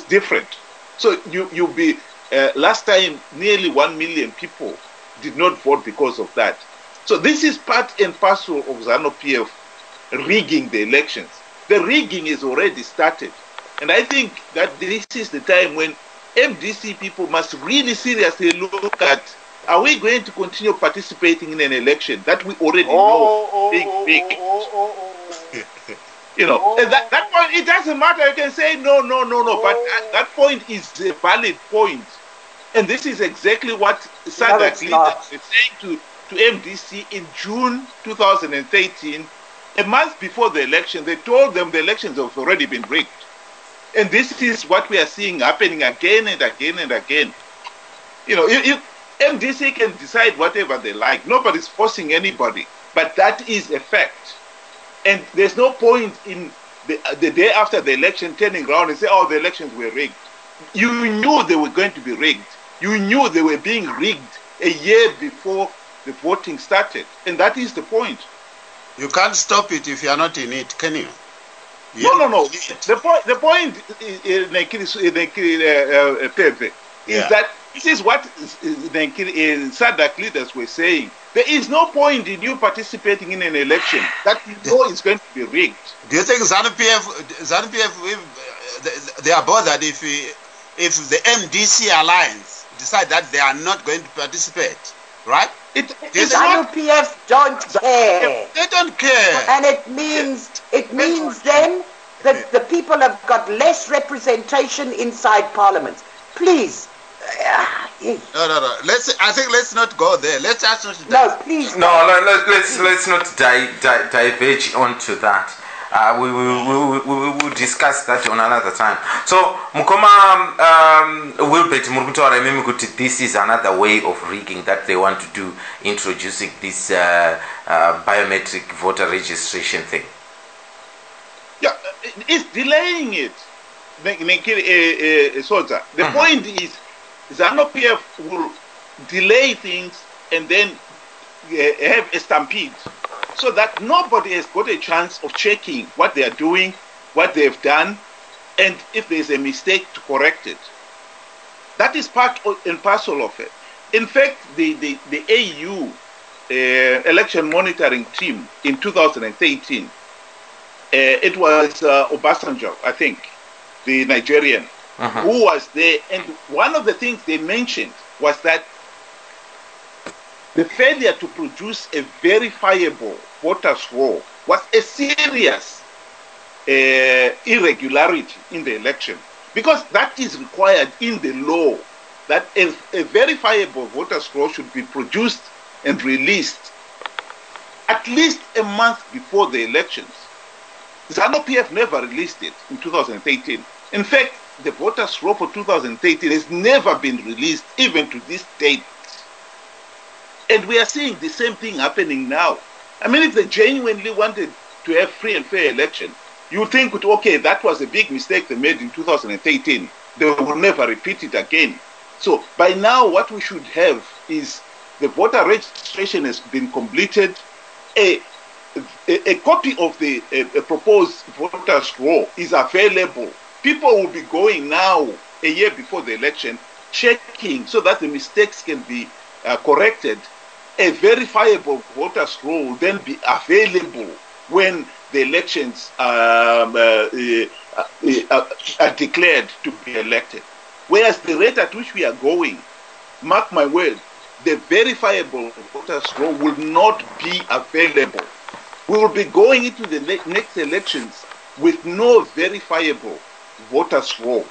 different. So you'll be last time nearly 1 million people did not vote because of that. So this is part and parcel of ZANU-PF rigging the elections. The rigging is already started, and I think that this is the time when MDC people must really seriously look at: are we going to continue participating in an election that we already know big? You know, and that point, it doesn't matter. You can say no, but that point is a valid point. And this is exactly what SADC leaders are saying to MDC in June 2013, a month before the election. They told them the elections have already been rigged. And this is what we are seeing happening again and again and again. MDC can decide whatever they like. Nobody's forcing anybody. But that is a fact. And there's no point in the day after the election turning around and say, oh, the elections were rigged. You knew they were going to be rigged. You knew they were being rigged a year before the voting started. And that is the point. You can't stop it if you are not in it, can you? No. The point Pepe, is that this is what SADC leaders were saying. There is no point in you participating in an election that you know is going to be rigged. Do you think ZANU-PF they are bothered if the MDC alliance decide that they are not going to participate, right? ZANU-PF don't care. They don't care. And it means then that the people have got less representation inside Parliament. Please. No. Let's not go there. Let's just not. No, please. Let's not diverge onto that. We will discuss that on another time. So Mukoma Wilbert Murkutora, remember this is another way of rigging that they want to do, introducing this biometric voter registration thing. Yeah, it's delaying it. Sodza. The point is, ZANU-PF will delay things and then have a stampede, so that nobody has got a chance of checking what they are doing, what they have done, and if there is a mistake to correct it. That is part and parcel of it. In fact, the AU election monitoring team in 2013, it was Obasanjo, I think, the Nigerian, who was there, and one of the things they mentioned was that the failure to produce a verifiable voters roll was a serious irregularity in the election, because that is required in the law, that a verifiable voters roll should be produced and released at least a month before the elections. ZANU-PF never released it in 2018. In fact, the voters roll for 2018 has never been released, even to this date. And we are seeing the same thing happening now. I mean, if they genuinely wanted to have free and fair election, you would think, okay, that was a big mistake they made in 2018. They will never repeat it again. So by now, what we should have is the voter registration has been completed. A copy of the proposed voters roll is available. People will be going now, a year before the election, checking so that the mistakes can be corrected. A verifiable voters roll will then be available when the elections are declared to be elected. Whereas the rate at which we are going, mark my word, the verifiable voters roll will not be available. We will be going into the next elections with no verifiable voters roll.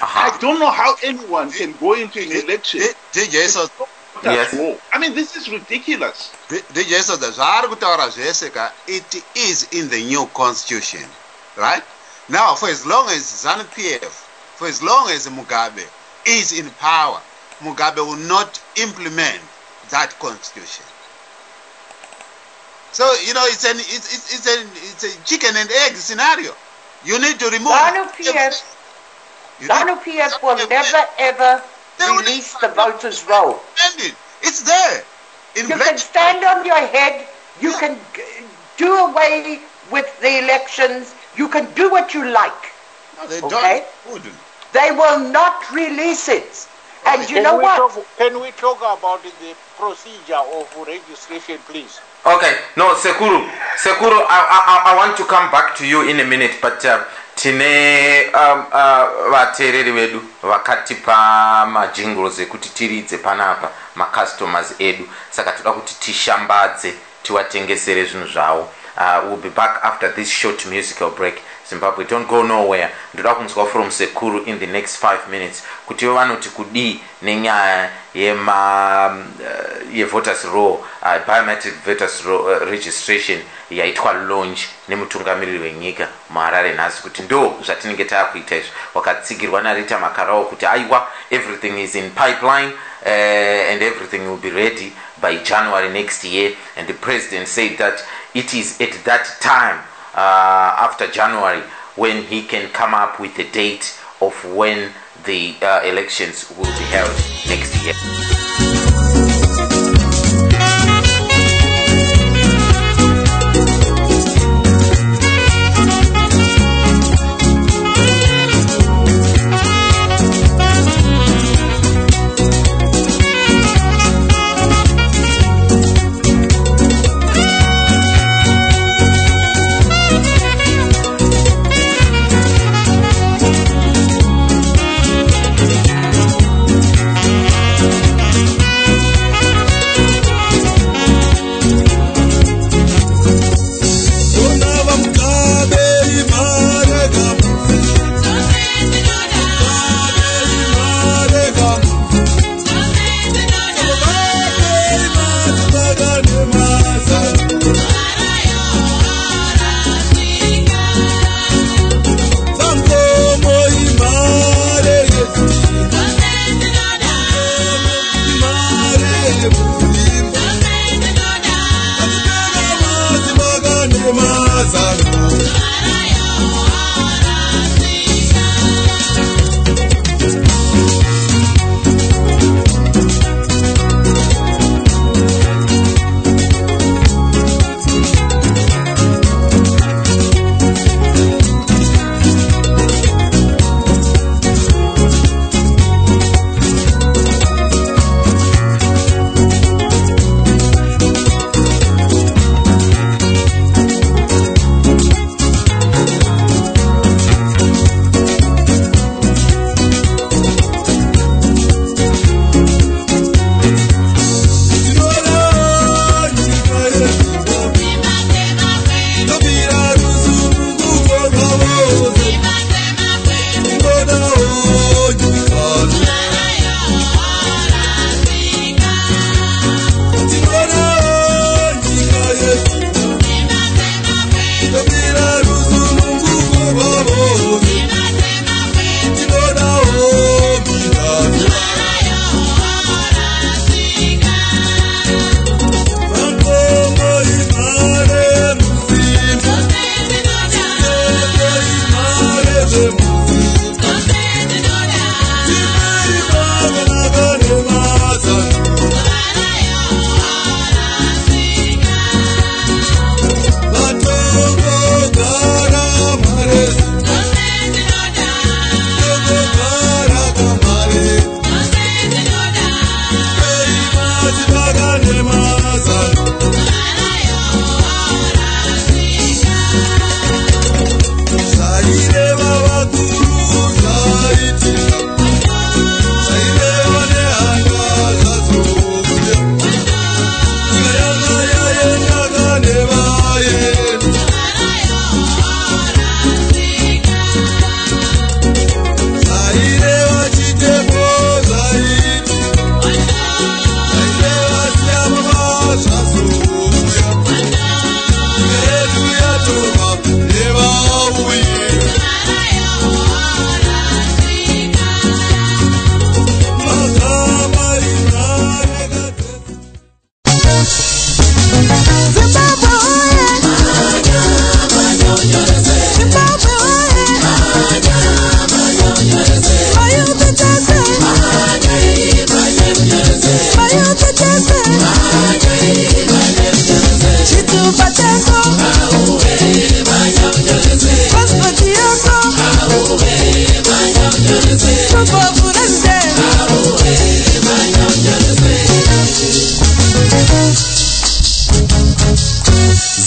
I don't know how anyone can go into an election. Yes. I mean, this is ridiculous. It is in the new constitution, right? Now, for as long as ZANU-PF, for as long as Mugabe is in power, Mugabe will not implement that constitution. So it's a chicken and egg scenario. You need to remove ZANU-PF will never ever release the voters' roll. It's there. You can stand on your head. You can do away with the elections. You can do what you like. No, they wouldn't. They will not release it. And you know what? Can we talk about the procedure of registration, please? Okay. No, Sekuru, I want to come back to you in a minute, but tine vateereri vedu vakatipa majingles ekuti tiridze panapa macustomers edu, saka toda kuti tishambadze tiwatengesere zvinhu zvavo. We'll be back after this short musical break. Zimbabwe, don't go nowhere. Ndoda kunzwa from Sekuru in the next 5 minutes kuti vanoti kudi nenyaya voters roll, biometric voters roll registration yaitwa launch nemutungamiriri wenyika muHarare nhasi kuti ndo zvatinenge taakuita izvo. Wakatsigirwa naRita Makarao kuti aiwa, everything is in pipeline and everything will be ready by January next year, and the president said that it is at that time after January when he can come up with a date of when the elections will be held next year.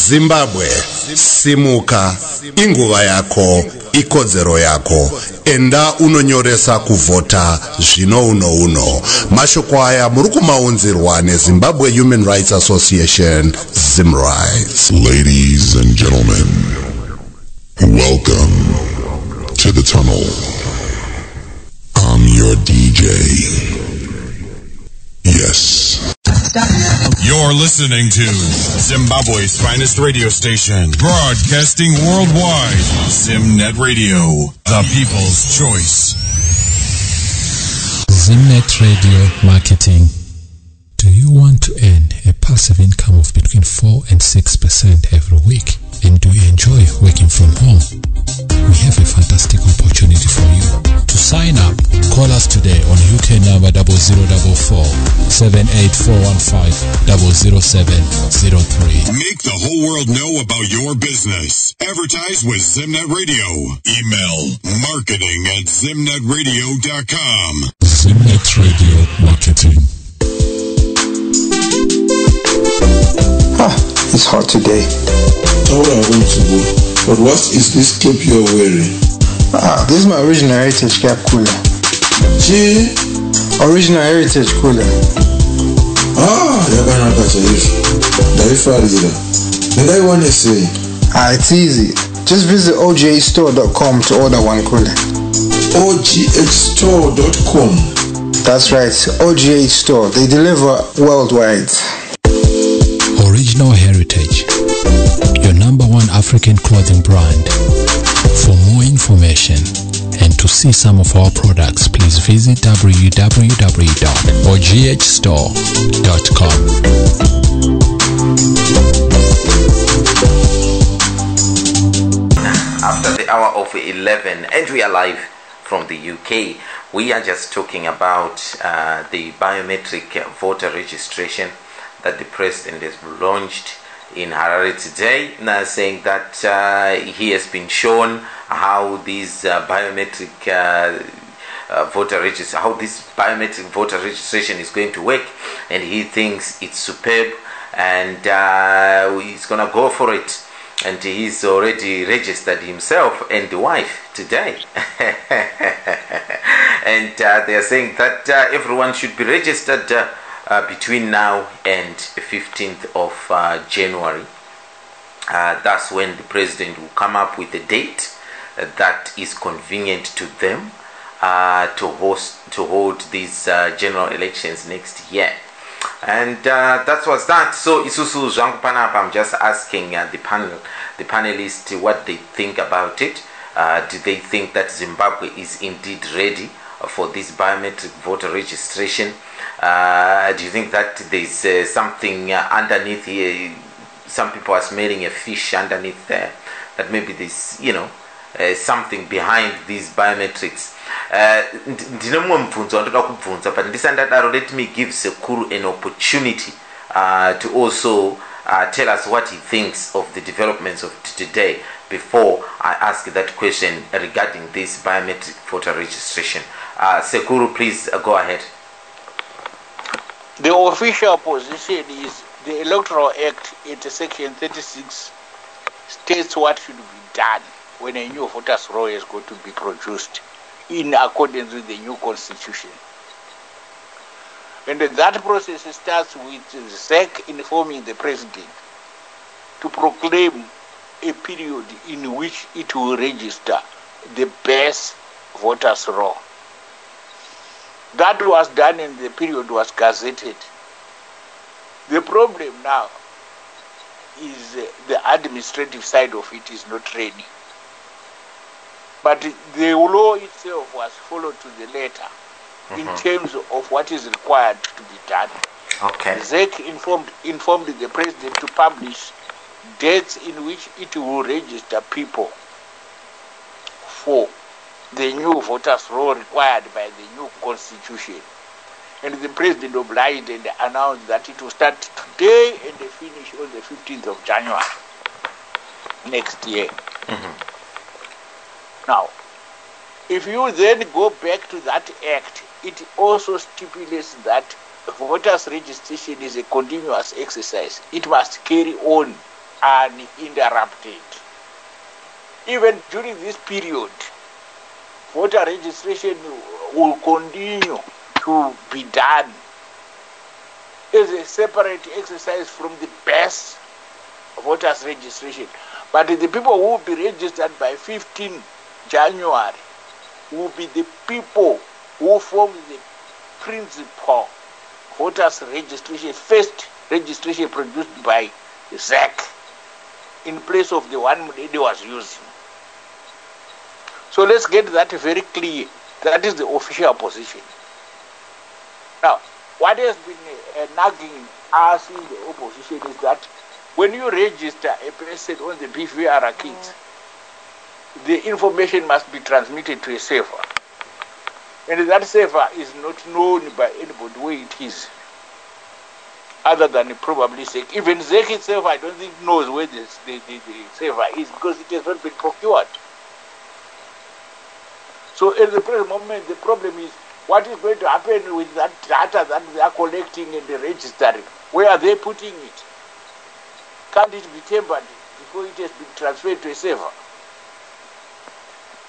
Zimbabwe, simuka, inguva yako, ikodzero yako, enda unonyoresa kuvota zvino uno. Mashoko aya muri kumaunzirwa neZimbabwe Human Rights Association, ZimRights. Ladies and gentlemen, Welcome to the tunnel. I'm your DJ. Yes. You're listening to Zimbabwe's finest radio station, broadcasting worldwide. Zimnet Radio, the people's choice. Zimnet Radio Marketing. Do you want to earn a passive income of between 4 and 6% every week? And do you enjoy working from home? We have a fantastic opportunity for you. To sign up, call us today on UK number 0044 78415 00703. Make the whole world know about your business. Advertise with Zimnet Radio. Email marketing@zimnetradio.com. Zimnet Radio Marketing. It's hot today. How are you going to go? But what is this clip you're wearing? This is my original heritage cap cooler. See? Original heritage cooler. It's easy. Just visit ogstore.com to order one cooler. ogstore.com. That's right, OGH Store. They deliver worldwide. Original Heritage, your #1 African clothing brand. For more information and to see some of our products, please visit www.oghstore.com. After the hour of 11, and we are live from the UK. We are just talking about the biometric voter registration that the president has launched in Harare today, saying that he has been shown how these biometric voter registration is going to work, and he thinks it's superb, and he's gonna go for it. And he's already registered himself and the wife today. And they are saying that everyone should be registered between now and 15th of January. That's when the president will come up with a date that is convenient to them to hold these general elections next year. And that was that. So Isusu Zwangu Panapa, I'm just asking the panelists what they think about it. Do they think that Zimbabwe is indeed ready for this biometric voter registration? Do you think that there's something underneath here? Some people are smelling a fish underneath there, that maybe there's, something behind these biometrics. But let me give Sekuru an opportunity to also tell us what he thinks of the developments of today before I ask that question regarding this biometric voter registration. Sekuru, please go ahead. The official position is the Electoral Act in Section 36 states what should be done when a new voters' roll is going to be produced in accordance with the new constitution. And that process starts with ZEC informing the president to proclaim a period in which it will register the best voters' roll. That was done and the period was gazetted. The problem now is the administrative side of it is not ready. But the law itself was followed to the letter in terms of what is required to be done. Okay. ZEC informed the president to publish dates in which it will register people for the new voters' roll required by the new constitution. And the president obliged and announced that it will start today and finish on the 15th of January next year. Now, if you then go back to that act, it also stipulates that voters' registration is a continuous exercise. It must carry on uninterrupted. Even during this period, voter registration will continue to be done as a separate exercise from the best voters registration. But the people who will be registered by 15 January will be the people who form the principal voters registration, first registration produced by ZEC in place of the one Mudede was using. So let's get that very clear. That is the official position. Now, what has been nagging us in the opposition is that when you register a person on the BVR kit, the information must be transmitted to a server. And that server is not known by anybody where it is, other than probably ZEC. Even ZEC itself, I don't think knows where the server is because it has not been procured. So at the present moment, the problem is what is going to happen with that data that they are collecting and registering? Where are they putting it? Can't it be tampered before it has been transferred to a server?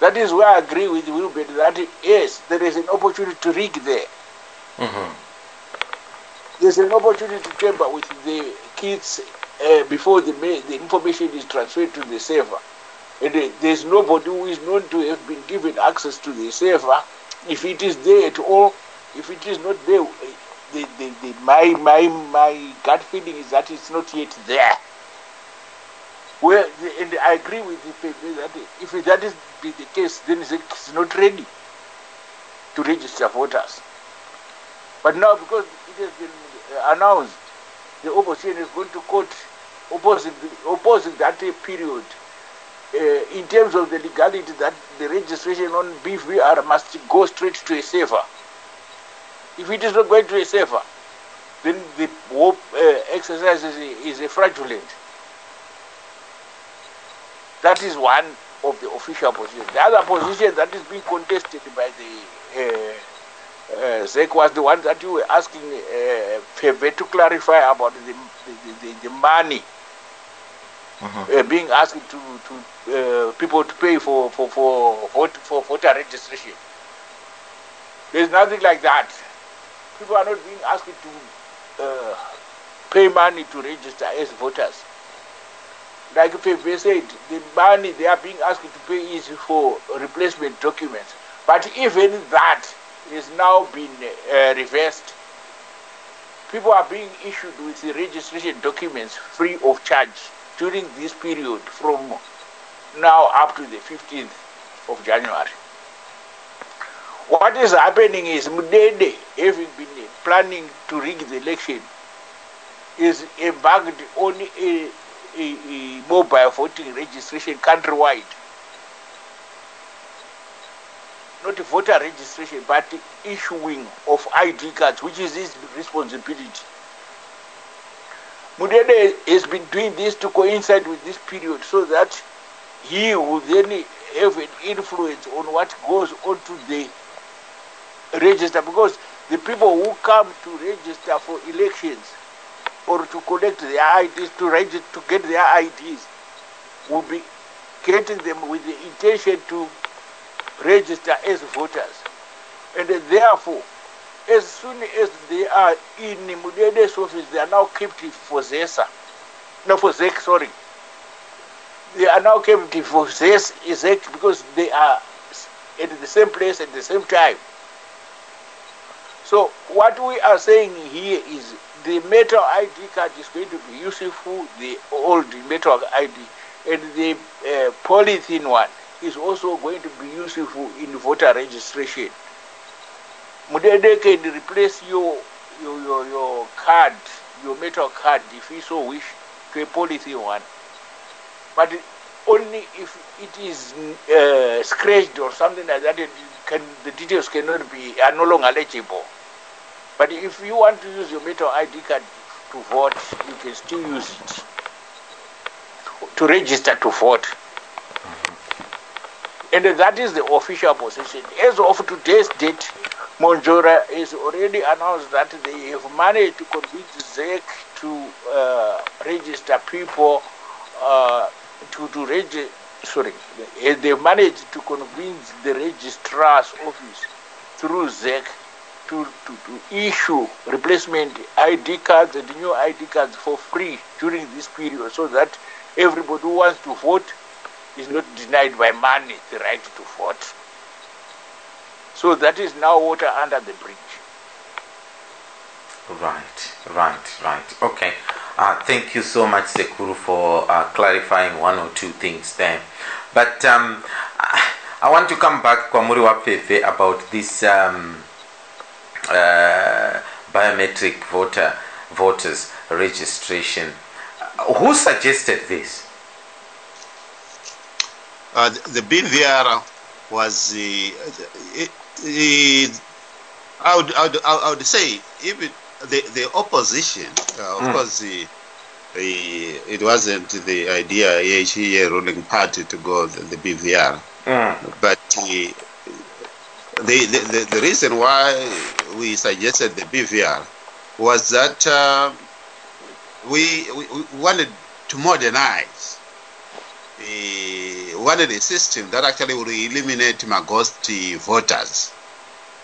That is where I agree with Wilbert that yes, there is an opportunity to rig there. There's an opportunity to tamper with the kits before the information is transferred to the server. And there's nobody who is known to have been given access to the server. If it is there at all, if it is not there, my gut feeling is that it's not yet there. And I agree with the that if that is be the case, then it's not ready to register voters. But now, because it has been announced, the opposition is going to court opposing that period. In terms of the legality that the registration on BVR must go straight to a server. If it is not going to a server, then the whole exercise is a fraudulent. That is one of the official positions. The other position that is being contested by the ZEC was the one that you were asking Feve to clarify about the money being asked to people to pay for voter registration. There's nothing like that. People are not being asked to pay money to register as voters. Like Feve said, the money they are being asked to pay is for replacement documents. But even that is now being reversed. People are being issued with the registration documents free of charge during this period from now up to the 15th of January. What is happening is Mudede, having been planning to rig the election, is embarked on a mobile voting registration countrywide. Not a voter registration, but the issuing of ID cards, which is his responsibility. Mudede has been doing this to coincide with this period so that he will then have an influence on what goes on to the register, because the people who come to register for elections or to collect their IDs, to get their IDs, will be getting them with the intention to register as voters. And therefore, as soon as they are in Mudede's office, they are now captive for ZEC, sorry. They are now captive for ZEC because they are at the same place at the same time. So what we are saying here is the metal ID card is going to be useful, the old metal ID, and the polythene one is also going to be useful in voter registration. Mudede can replace your card, your metal card, if you so wish, to a polythene one. But only if it is scratched or something like that, the details are no longer legible. But if you want to use your metal ID card to vote, you can still use it to register to vote. And that is the official position. As of today's date, Monjora has already announced that they have managed to convince ZEC to register people they've managed to convince the registrar's office through ZEC to issue replacement ID cards and new ID cards for free during this period, so that everybody who wants to vote is not denied by money the right to vote. So that is now water under the bridge. Right. Okay. Thank you so much, Sekuru, for clarifying one or two things there. But I want to come back kwa Muri wa Pepe about this biometric voters registration. Who suggested this? The BVR was I would say even the opposition. Of course, it wasn't the idea AHA ruling party to go the BVR, but the reason why we suggested the BVR was that we wanted to modernize. Wanted a system that actually would eliminate ghost voters,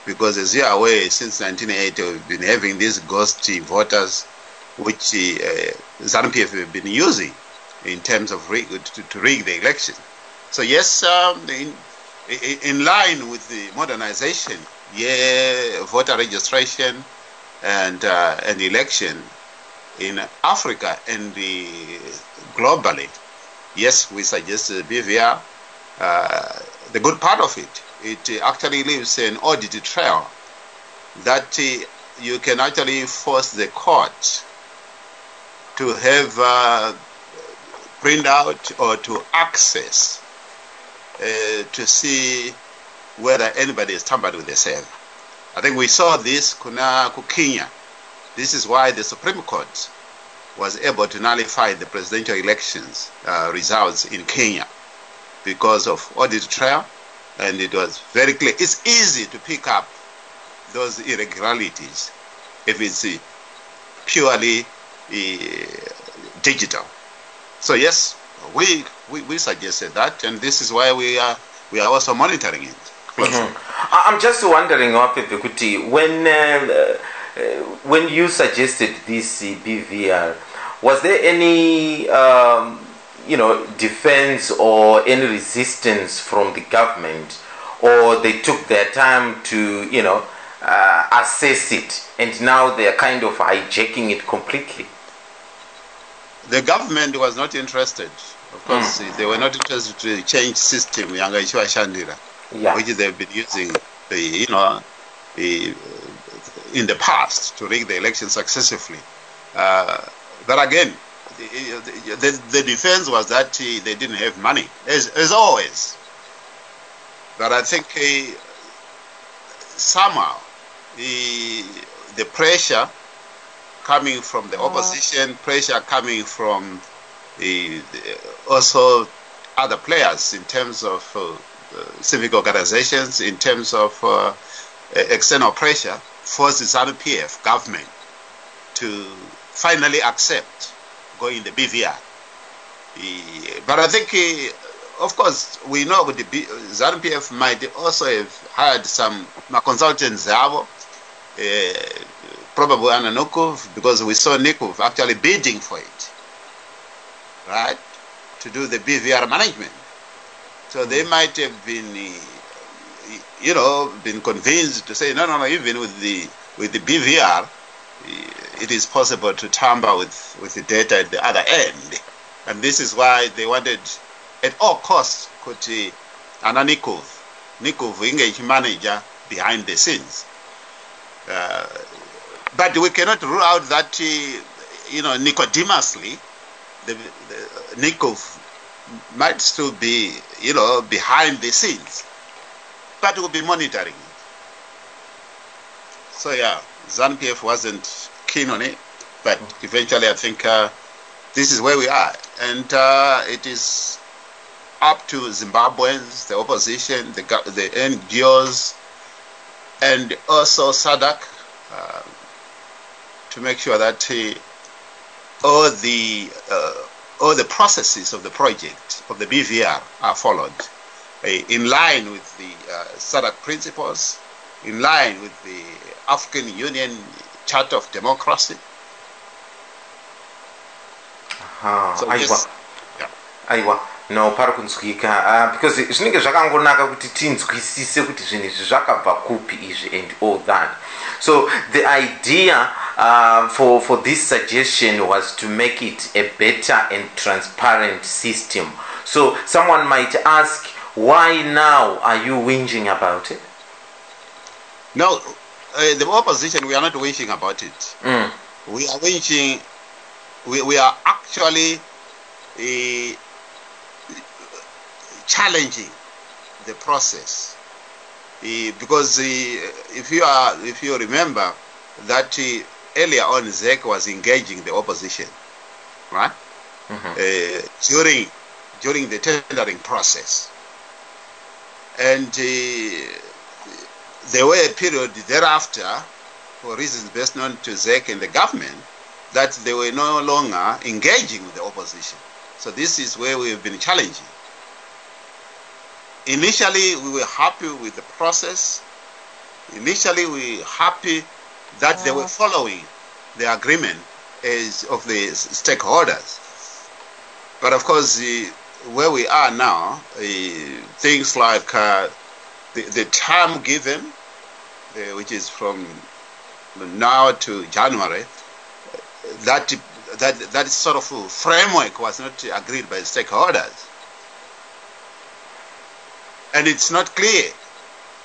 because as you are aware, since 1980 we've been having these ghost voters, which ZANU-PF have been using in terms of to rig the election. So yes, in line with the modernization, voter registration and election in Africa and globally, yes, we suggest BVR. The good part of it actually leaves an audit trail that you can actually force the court to have print out or to access to see whether anybody is tampered with the same. I think we saw this Kenya. This is why the Supreme Court was able to nullify the presidential elections results in Kenya, because of audit trail, and it was very clear. It's easy to pick up those irregularities if it's purely digital. So yes, we suggested that, and this is why we are also monitoring it. I'm just wondering, Kuti, when you suggested this BVR, was there any defense or any resistance from the government, or they took their time to assess it and now they are kind of hijacking it completely? The government was not interested. Of course, they were not interested to change system, which they've been using, in the past to rig the election successfully. But again, the defense was that they didn't have money, as always. But I think somehow the pressure coming from the opposition, pressure coming from also other players in terms of civic organizations, in terms of external pressure, forced the ZANU-PF government to finally accept going the BVR. But I think, of course, we know the ZANU-PF might also have hired some consultants, probably Anna Nukov, because we saw Nikov actually bidding for it, right, to do the BVR management. So they might have been, been convinced to say, no, even with the BVR, it is possible to tamper with the data at the other end. And this is why they wanted, at all costs, Anna Nikov engage manager behind the scenes. But we cannot rule out that, Nicodemously, Nikov might still be, behind the scenes. But we'll be monitoring it. So yeah, ZANU-PF wasn't keen on it, but eventually I think this is where we are. And it is up to Zimbabweans, the opposition, the NGOs, and also SADC to make sure that all the processes of the project, of the BVR, are followed in line with the SADC principles, in line with the African Union Charter of Democracy. So yes, aiwa no pari kunzwika because zvinenge zvakangonaka kuti tinzwisise kuti zvinhu izvi zvakabva kupi izvi and all that. So the idea for this suggestion was to make it a better and transparent system. So someone might ask, why now are you whinging about it? No, the opposition, we are not whinging about it. We are whinging, we are actually challenging the process. Because if you remember that earlier on ZEC was engaging the opposition, right? During the tendering process. And there were a period thereafter, for reasons best known to ZEC and the government, that they were no longer engaging with the opposition. So this is where we have been challenging. Initially, we were happy with the process. Initially, we were happy that they were following the agreement of the stakeholders. But of course, where we are now, things like the time given, which is from now to January, that sort of framework was not agreed by the stakeholders. And it's not clear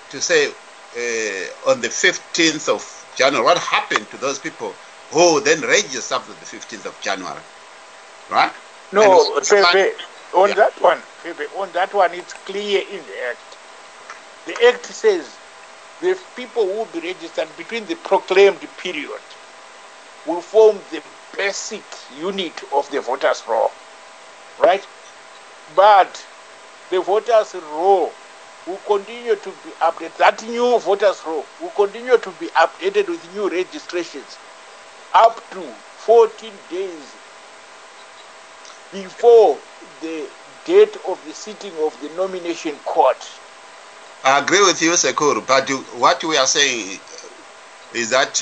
to say on the 15th of January, what happened to those people who then registered after the 15th of January, right? No, on that one, it's clear in the Act. The Act says the people who will be registered between the proclaimed period will form the basic unit of the voters' roll, right? But the voters' roll will continue to be updated. That new voters' roll will continue to be updated with new registrations up to 14 days before the date of the sitting of the nomination court. I agree with you, Sekur, but what we are saying is that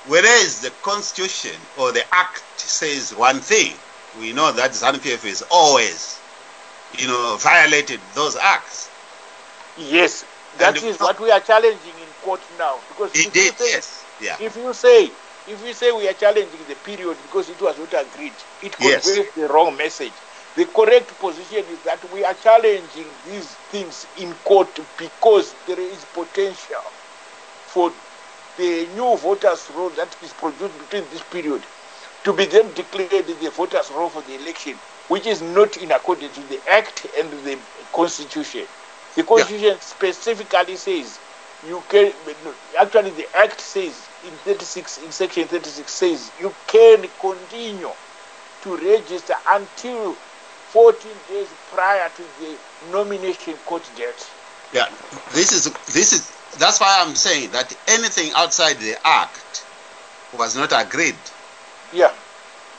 whereas the Constitution or the Act says one thing, we know that ZANU-PF is always, violated those acts. Yes, that is what we are challenging in court now. Because if you say we are challenging the period because it was not agreed, it conveys the wrong message. The correct position is that we are challenging these things in court because there is potential for the new voters' roll that is produced between this period to be then declared the voters' roll for the election, which is not in accordance with the Act and the Constitution. The Constitution specifically says you can. Actually, the Act says in Section 36 says you can continue to register until 14 days prior to the nomination court date. Yeah, this is. That's why I'm saying that anything outside the Act was not agreed. Yeah.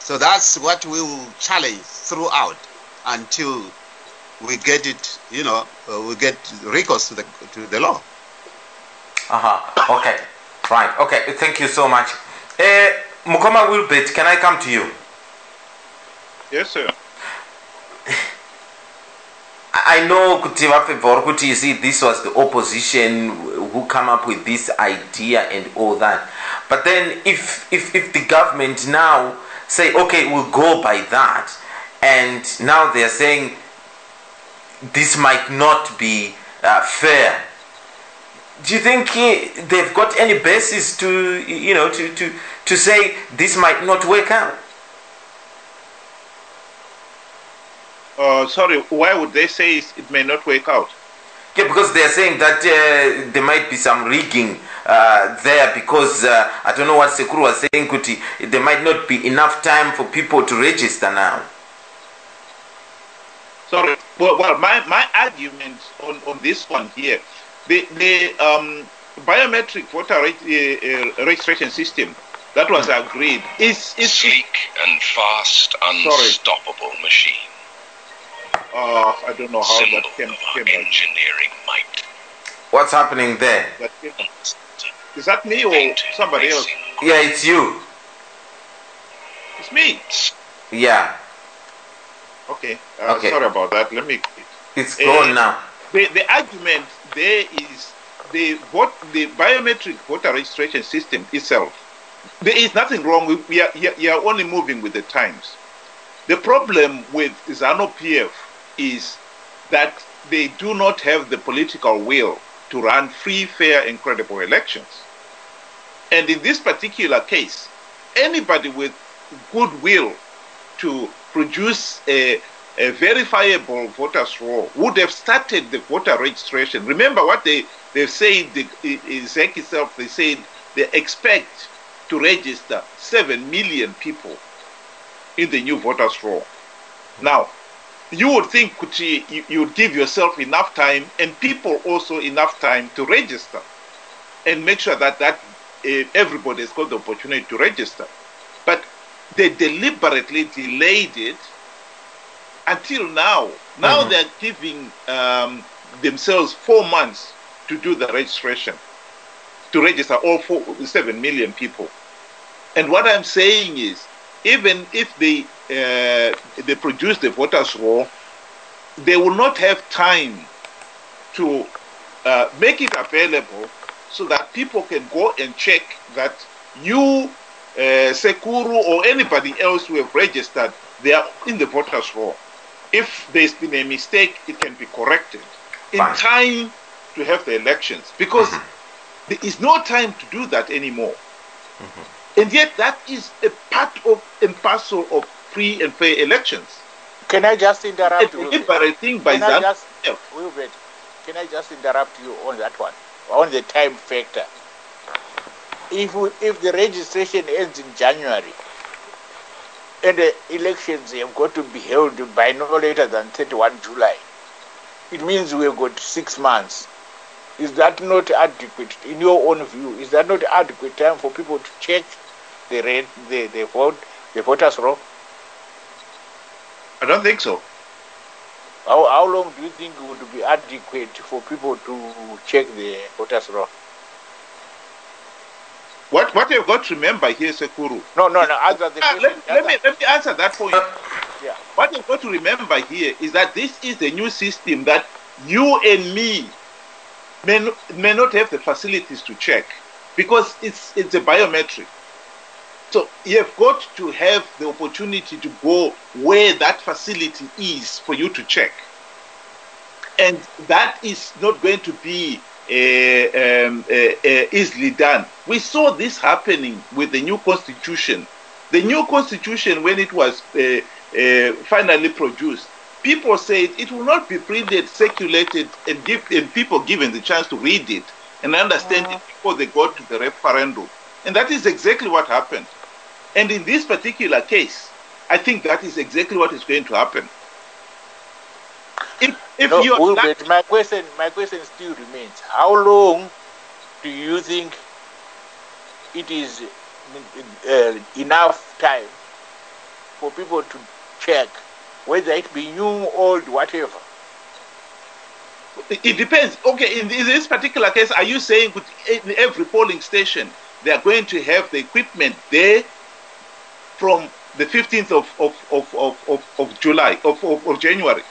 So that's what we will challenge throughout until we get it, we get recourse to the law. Okay. Right. Okay. Thank you so much. Mukoma Wilbert, can I come to you? Yes, sir. I know Kuti, you see, this was the opposition who come up with this idea and all that. But then if the government now say, okay, we'll go by that, and now they're saying this might not be fair, do you think they've got any basis to, to say this might not work out? Sorry, why would they say it may not work out? Yeah, because they're saying that there might be some rigging there because I don't know what Sekuru was saying, Kuti, there might not be enough time for people to register now. Sorry, well my argument on this one here, the biometric voter registration system that was agreed is sleek and fast, unstoppable machine. I don't know how that came engineering might. What's happening there? Is that me or somebody else? Yeah, it's you. It's me. Yeah. Okay. Okay. Sorry about that. Let me. It's gone now. The argument there is the biometric voter registration system itself. There is nothing wrong. You are only moving with the times. The problem with ZANU-PF is that they do not have the political will to run free, fair, and credible elections. And in this particular case, anybody with goodwill to produce a verifiable voters roll would have started the voter registration. Remember what they said, ZEC itself, they said they expect to register 7 million people in the new voters roll. Now, you would think you would give yourself enough time and people also enough time to register and make sure that everybody has got the opportunity to register. But they deliberately delayed it until now. Now they're giving themselves 4 months to do the registration, to register all 7 million people. And what I'm saying is, even if they produce the voters roll, they will not have time to make it available so that people can go and check that you, Sekuru, or anybody else who have registered, they are in the voters roll. If there's been a mistake, it can be corrected in time to have the elections, because there is no time to do that anymore. And yet that is a part of and parcel of free and fair elections. Can I just interrupt you? Can I just interrupt you on that one, on the time factor? If the registration ends in January and the elections have got to be held by no later than 31 July, it means we have got 6 months. Is that not adequate, in your own view? Is that not adequate time for people to check the voters roll? I don't think so. How long do you think it would be adequate for people to check the voters roll? What you've got to remember here, Sekuru. No. Answer the question. Let me answer that point. Yeah. What you've got to remember here is that this is a new system that you and me may not have the facilities to check, because it's a biometric. So you've got to have the opportunity to go where that facility is for you to check. And that is not going to be easily done. We saw this happening with the new constitution. The new constitution, when it was finally produced, people said it will not be printed, circulated, and people given the chance to read it and understand it before they go to the referendum. And that is exactly what happened. And in this particular case, I think that is exactly what is going to happen. My question still remains: how long do you think it is enough time for people to check, whether it be new, old, whatever? It depends. Okay, in this particular case, are you saying in every polling station they are going to have the equipment there from the 15th of July, of January?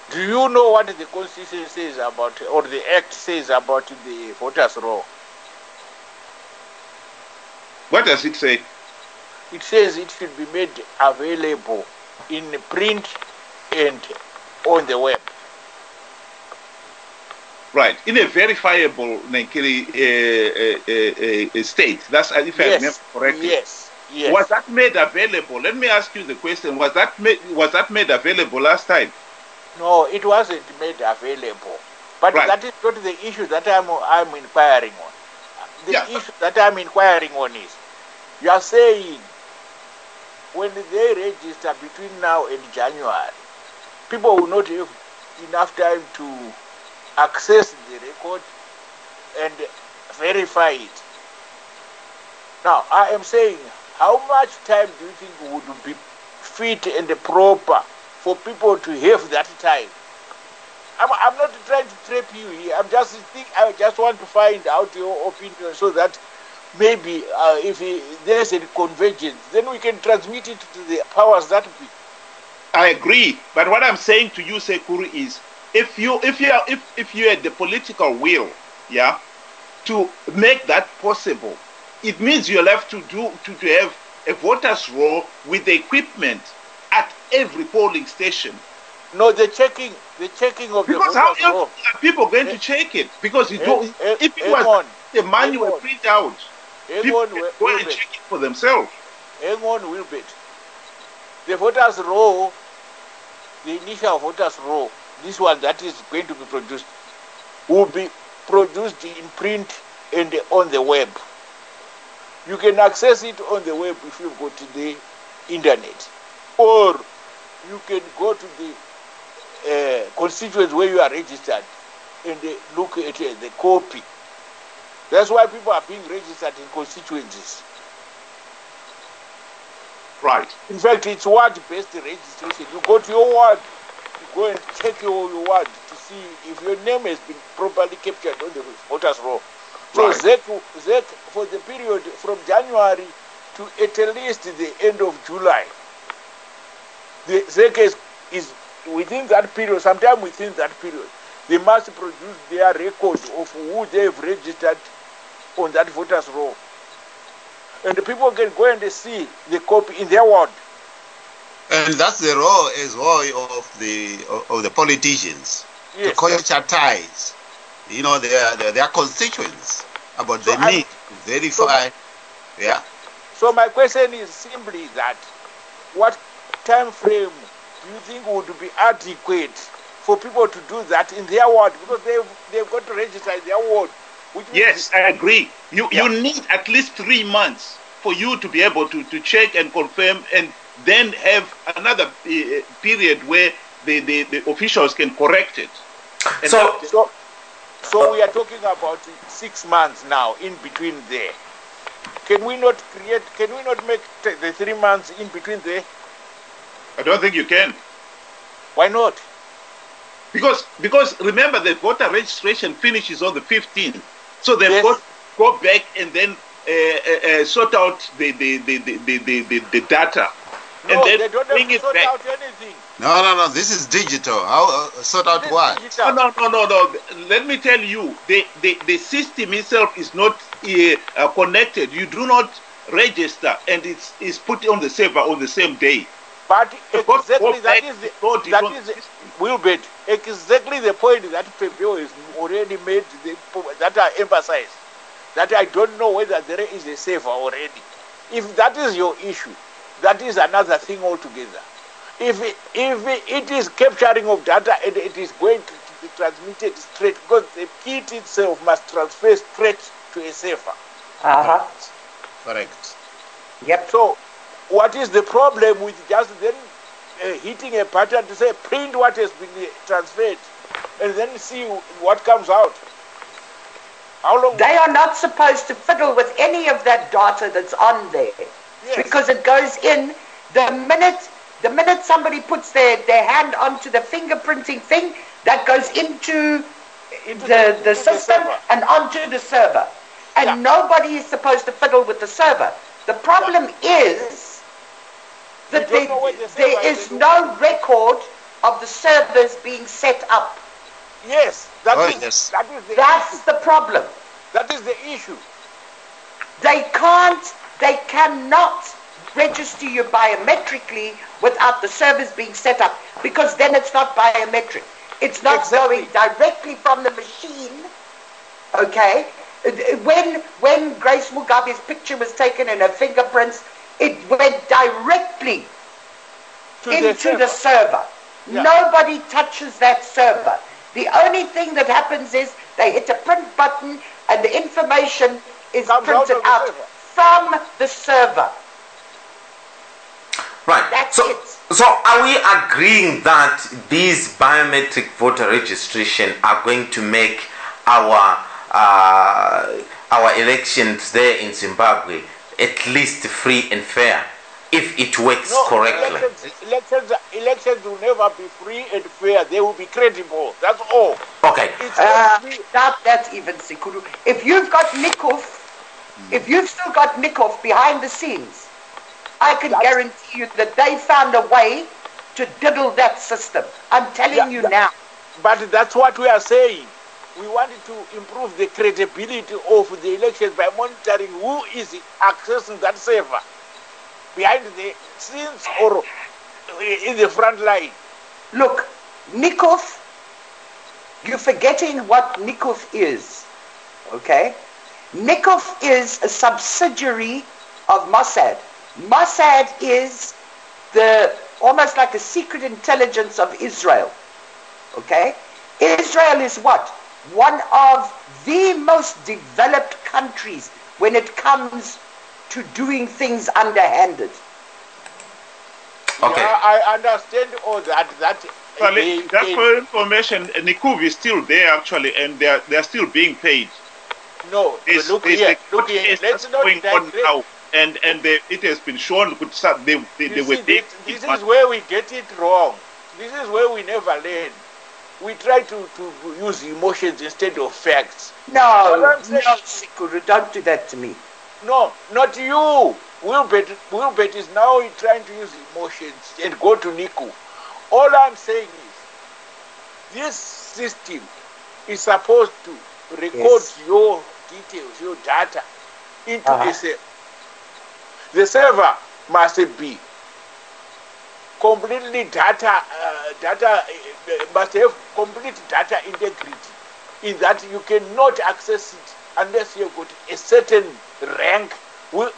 Do you know what the Constitution says about, or the Act says about the voters' roll? What does it say? It says it should be made available in print and on the web. Right, in a verifiable state. That's if I remember correctly. Yes. Was that made available? Let me ask you the question. Was that made available last time? No, it wasn't made available. But that is not the issue that I'm inquiring on. The issue that I'm inquiring on is, you are saying when they register between now and January, people will not have enough time to access the record and verify it. Now, I am saying, how much time do you think would be fit and proper for people to have that time? I'm not trying to trap you here. I just want to find out your opinion so that maybe if there's a convergence, then we can transmit it to the powers that be. I agree, but what I'm saying to you, Sekuru, is if you had the political will, yeah, to make that possible, it means you'll have to have a voters' roll with the equipment at every polling station. No, the checking of the because how voters' roll. are people going to check it? Because if it was the manual printout, people can go and check it for themselves. Hang on, Wilbert. The voters' roll, the initial voters' roll, this one that is going to be produced, will be produced in print and on the web. You can access it on the web if you go to the internet, or you can go to the constituents where you are registered and look at the copy. That's why people are being registered in constituencies. Right. In fact, it's ward-based registration. You go to your ward, you go and check your ward to see if your name has been properly captured on the voters' roll. So right. ZEC, for the period from January to at least the end of July, the ZEC is within that period, sometime within that period, they must produce their record of who they have registered on that voters' roll. And the people can go and see the copy in their ward. And that's the role as well of the politicians, yes, to culture ties, you know, their constituents about the need to verify. So my question is simply that, what time frame do you think would be adequate for people to do that in their ward? Because they've got to register in their ward. Yes, I agree. You need at least 3 months for you to be able to check and confirm, and then have another period where the officials can correct it. And so we are talking about 6 months now in between there. Can we not make the 3 months in between there? I don't think you can. Why not? Because remember, the voter registration finishes on the 15th. So they've got to go back and then sort out the data. No, and then they don't bring have to it sort back. out anything. No. This is digital. How sort out what? No. Let me tell you, the system itself is not connected. You do not register, and it's put on the server on the same day. But exactly that is Wilbert, exactly the point that Pepeo has already made, that I emphasize, that I don't know whether there is a server already. If that is your issue, that is another thing altogether. If it is capturing of data and it is going to be transmitted straight, because the kit itself must transfer straight to a server. Correct. Yep. So, what is the problem with just then hitting a button to say print what has been transferred and then see what comes out? How long? They are not supposed to fiddle with any of that data that's on there, because it goes in the minute somebody puts their hand onto the fingerprinting thing, that goes into the system and onto the server, and nobody is supposed to fiddle with the server. The problem is that there is no record of the servers being set up. Yes, that's the problem. That is the issue. They cannot register you biometrically without the servers being set up, because then it's not biometric. It's not going directly from the machine. Okay? When Grace Mugabe's picture was taken and her fingerprints, it went directly into the server. Yeah. Nobody touches that server. The only thing that happens is they hit a print button and the information is printed out from the server. Right. That's so, it. So are we agreeing that these biometric voter registration are going to make our elections there in Zimbabwe at least free and fair, if it works correctly? Elections will never be free and fair. They will be credible. That's all. Okay. That's even Sikuru. If you've got Nikov, if you've still got Nikov behind the scenes, I can guarantee you that they found a way to diddle that system. I'm telling you now. But that's what we are saying. We wanted to improve the credibility of the elections by monitoring who is accessing that server behind the scenes or in the front line. Look, Nikov, you're forgetting what Nikov is, okay? Nikov is a subsidiary of Mossad. Mossad is almost like a secret intelligence of Israel, okay? Israel is what? One of the most developed countries when it comes to doing things underhanded. Okay. Yeah, I understand all that. Just for information, Nikuv is still there actually, and they're still being paid. No, look here. Let's not digress. And it has been shown they were paid. This is where we get it wrong. This is where we never learn. We try to use emotions instead of facts. No, Sikuru, don't do that to me. No, not you. Wilbert is now trying to use emotions and go to Niku. All I'm saying is, this system is supposed to record your details, your data into a server. The server must be completely must have complete data integrity, in that you cannot access it unless you've got a certain rank,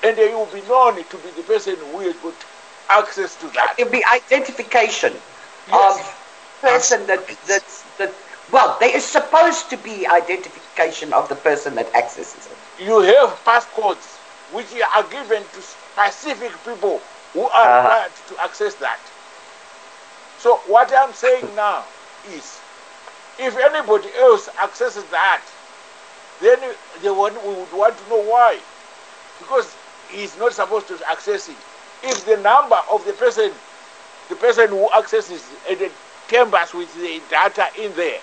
and you will be known to be the person who has got access to that. It will be identification of person well, there is supposed to be identification of the person that accesses it. You have passcodes which are given to specific people who are required to access that. So what I'm saying now is, if anybody else accesses that, then we would want to know why. Because he's not supposed to access it. If the number of the person who accesses it tampers with the data in there,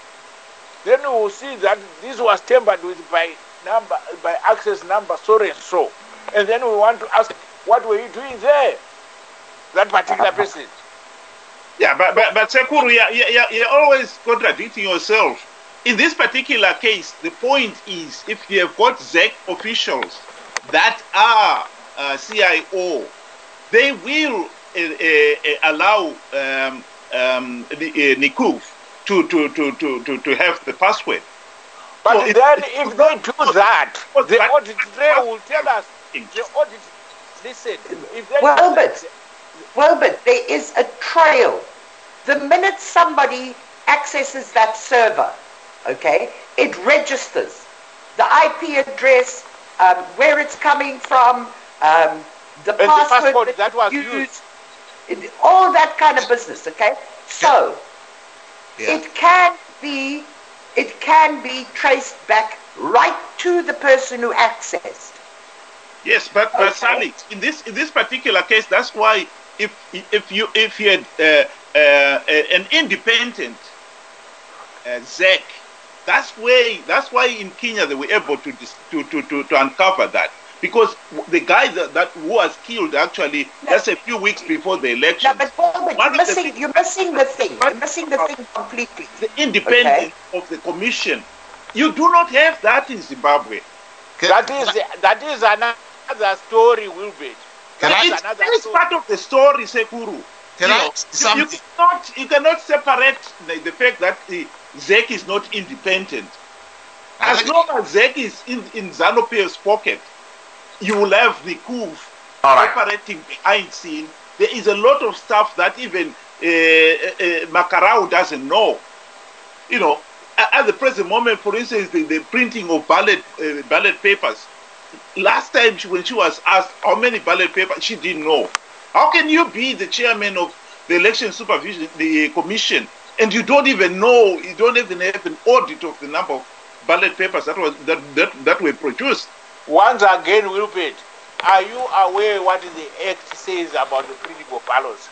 then we will see that this was tampered with by access number so and so. And then we want to ask, what were you doing there? That particular person. Yeah, but Sekuru, you're always contradicting yourself. In this particular case, the point is, if you have got ZEC officials that are CIO, they will allow Nikuv to have the password. But so then if they do that, the audit trail will tell us. The audit, listen, if they but there is a trail. The minute somebody accesses that server, okay, it registers the IP address, where it's coming from, the password that was used, all that kind of business, okay? So it can be traced back right to the person who accessed. Yes, but Sally, in this particular case, that's why if you had an independent ZEC, that's why in Kenya they were able to uncover that, because the guy who was killed actually just a few weeks before the election. No, but you're missing the thing. You're missing the thing completely. The independence of the commission. You do not have that in Zimbabwe. That is another story, Wilbert. It's part of the story, Sekuru. You cannot separate the fact that the ZEC is not independent. As long as ZEC is in ZANU-PF's pocket, you will have the coup operating behind scene. There is a lot of stuff that even Makarau doesn't know. You know, at the present moment, for instance, the printing of ballot papers. Last time when she was asked how many ballot papers, she didn't know. How can you be the chairman of the election supervision, the commission, and you don't even know, you don't even have an audit of the number of ballot papers that were produced? Once again, Wilbert, are you aware what the Act says about the printing of ballots?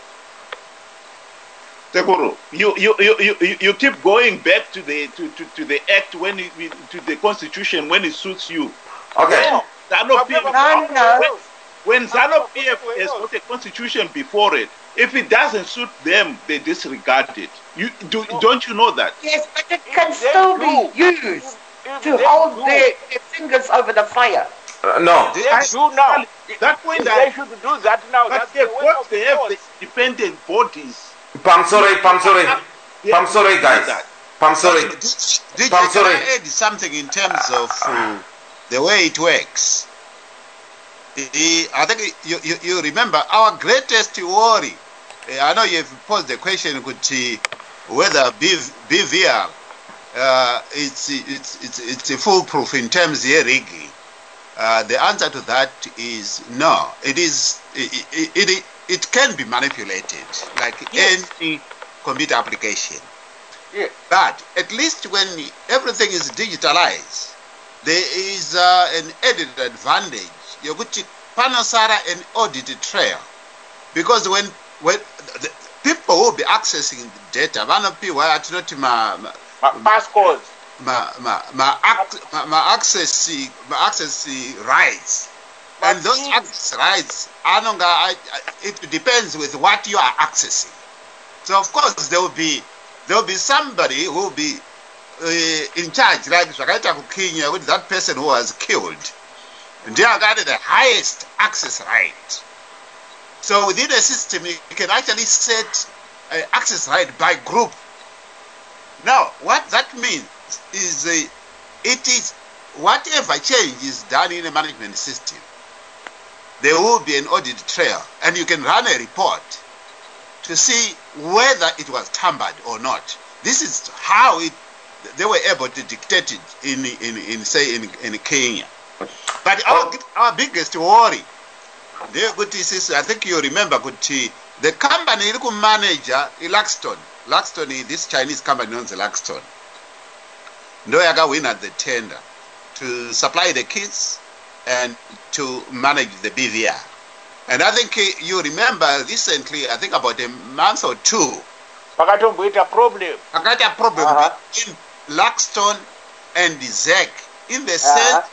Tekuru, you keep going back to the Act to the Constitution when it suits you. Okay. No. When ZANU-PF has got a constitution before it, if it doesn't suit them, they disregard it. Don't you know that? Yes, but it can still be used to hold their fingers over the fire. No. They do now. That point they should do that now. But they have the independent bodies. I'm sorry, guys. I'm sorry. Did I add something in terms of the way it works? I think you remember our greatest worry. I know you've posed the question whether BVR it's foolproof in terms of rigging. The answer to that is no. It can be manipulated like any computer application. Yeah. But at least when everything is digitalized, there is an added advantage. You could panasara an audit trail, because when the people will be accessing the data, passcodes, access rights, and those access rights it depends with what you are accessing. So of course there will be somebody who will be in charge, like Kenya, with that person who was killed. And they are got the highest access right. So within a system, you can actually set access right by group. Now, what that means is it is whatever change is done in a management system, there will be an audit trail, and you can run a report to see whether it was tampered or not. This is how they were able to dictate it in Kenya. But our biggest worry, I think you remember, the company manager, Laxton, this Chinese company owns Laxton. Ndoyaga win at the tender to supply the kits and to manage the BVR. And I think you remember recently, I think about a month or two, I got a problem between Laxton and ZEC, in the sense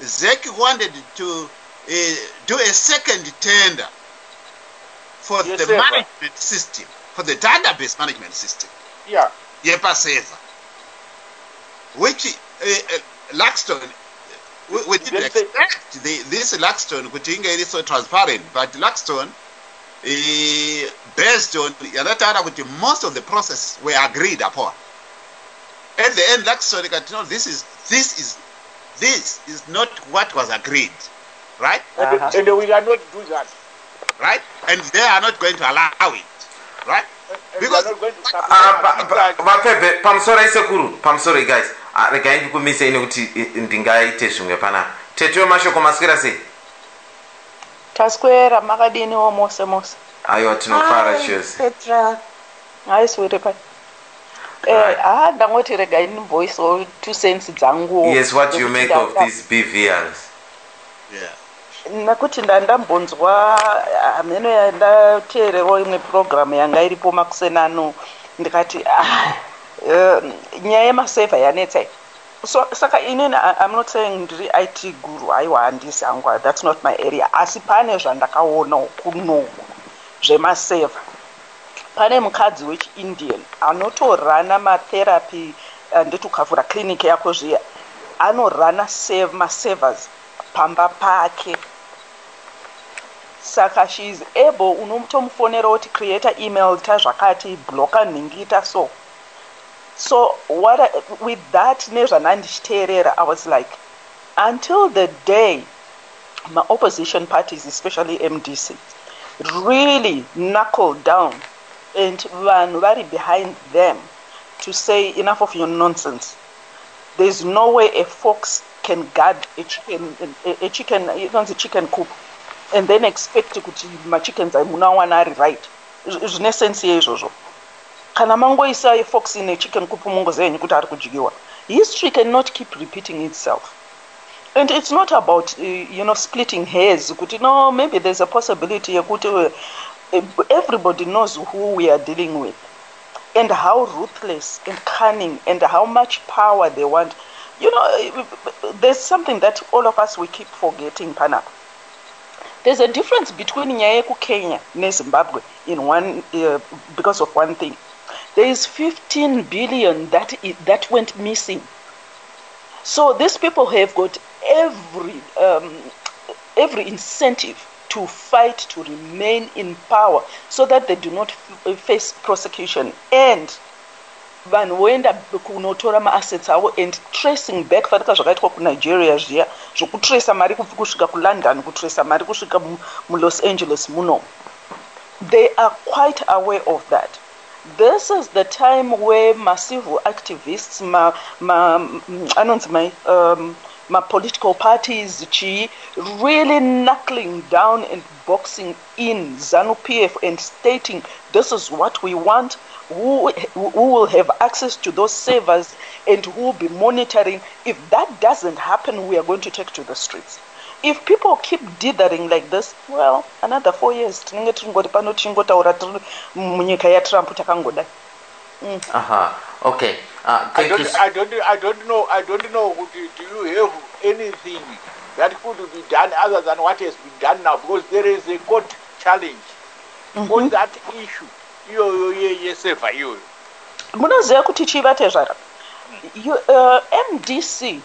ZEC wanted to do a second tender for the management system, for the database management system. Yeah. YEPA-Seva, which Laxton, we didn't expect this Laxton, which is so transparent, but Laxton, based on most of the process were agreed upon. At the end, Laxton got to know this is not what was agreed, right? And we are not do that, right? And they are not going to allow it, right? Because I'm sorry guys. Regain to miss any ndingai teshunge pana. Tetyo mashoko maskira se. Taskwera makadini wo mose. Ayo tinofara shoes. Petra. Hayi swere pa. Ndangoti regain voice or 2 cents dzangu. Yes, what do you make of these BVRs? Yeah. Nakuti ndambonzwa ameno yandateerewo imwe program yanga iripo makusenano ndikati nyaya yemaseva yanetsa. So saka inini I'm not saying ndiri IT guru, aiwa handisi hangu, that's not my area. Asi pane zvandakaona kuno zvemaseva. Pane mukadzi wechi-Indian anotorana matherapy ndetukavhura clinic yako zviya, anorana masevers pamba pake. Saka she is able, unomutomufonera kuti create email ta zvakati, blocker ningita so. So with that nezvanandichiteerera, I was like, until the day my opposition parties, especially MDC, really knuckled down and vanhu vari behind them to say enough of your nonsense. There's no way a fox can guard a chicken coop and then expect kuti machickens munawana ari right. Zvine sense izvozvo. Kana mangoisa a fox in a chicken coop mungozenyu kuti ari kudyiwa. History cannot keep repeating itself. And it's not about splitting hairs. Kuti no, maybe there's a possibility kuti everybody knows who we are dealing with and how ruthless and cunning and how much power they want. There's something that all of us we keep forgetting, Pana. There's a difference between Nyayeku Kenya and Zimbabwe in one because of one thing. There is 15 billion that went missing. So these people have got every incentive to fight to remain in power so that they do not face prosecution. And vanhu voenda kunotora maassets avo and tracing back fatika zvakaitwa kunigeria zviya zvokutraca mari kusvika kulondon kutraca mari kusvika mulos angeles muno. They are quite aware of that. This is the time where massive activists, my political parties, really knuckling down and boxing in ZANU-PF and stating this is what we want, who will have access to those servers and who will be monitoring. If that doesn't happen, we are going to take to the streets. If people keep dithering like this, well, another 4 years, okay. I don't know. Do you have anything that could be done other than what has been done now? Because there is a court challenge on that issue. Munoziva kuti chivate zvara MDC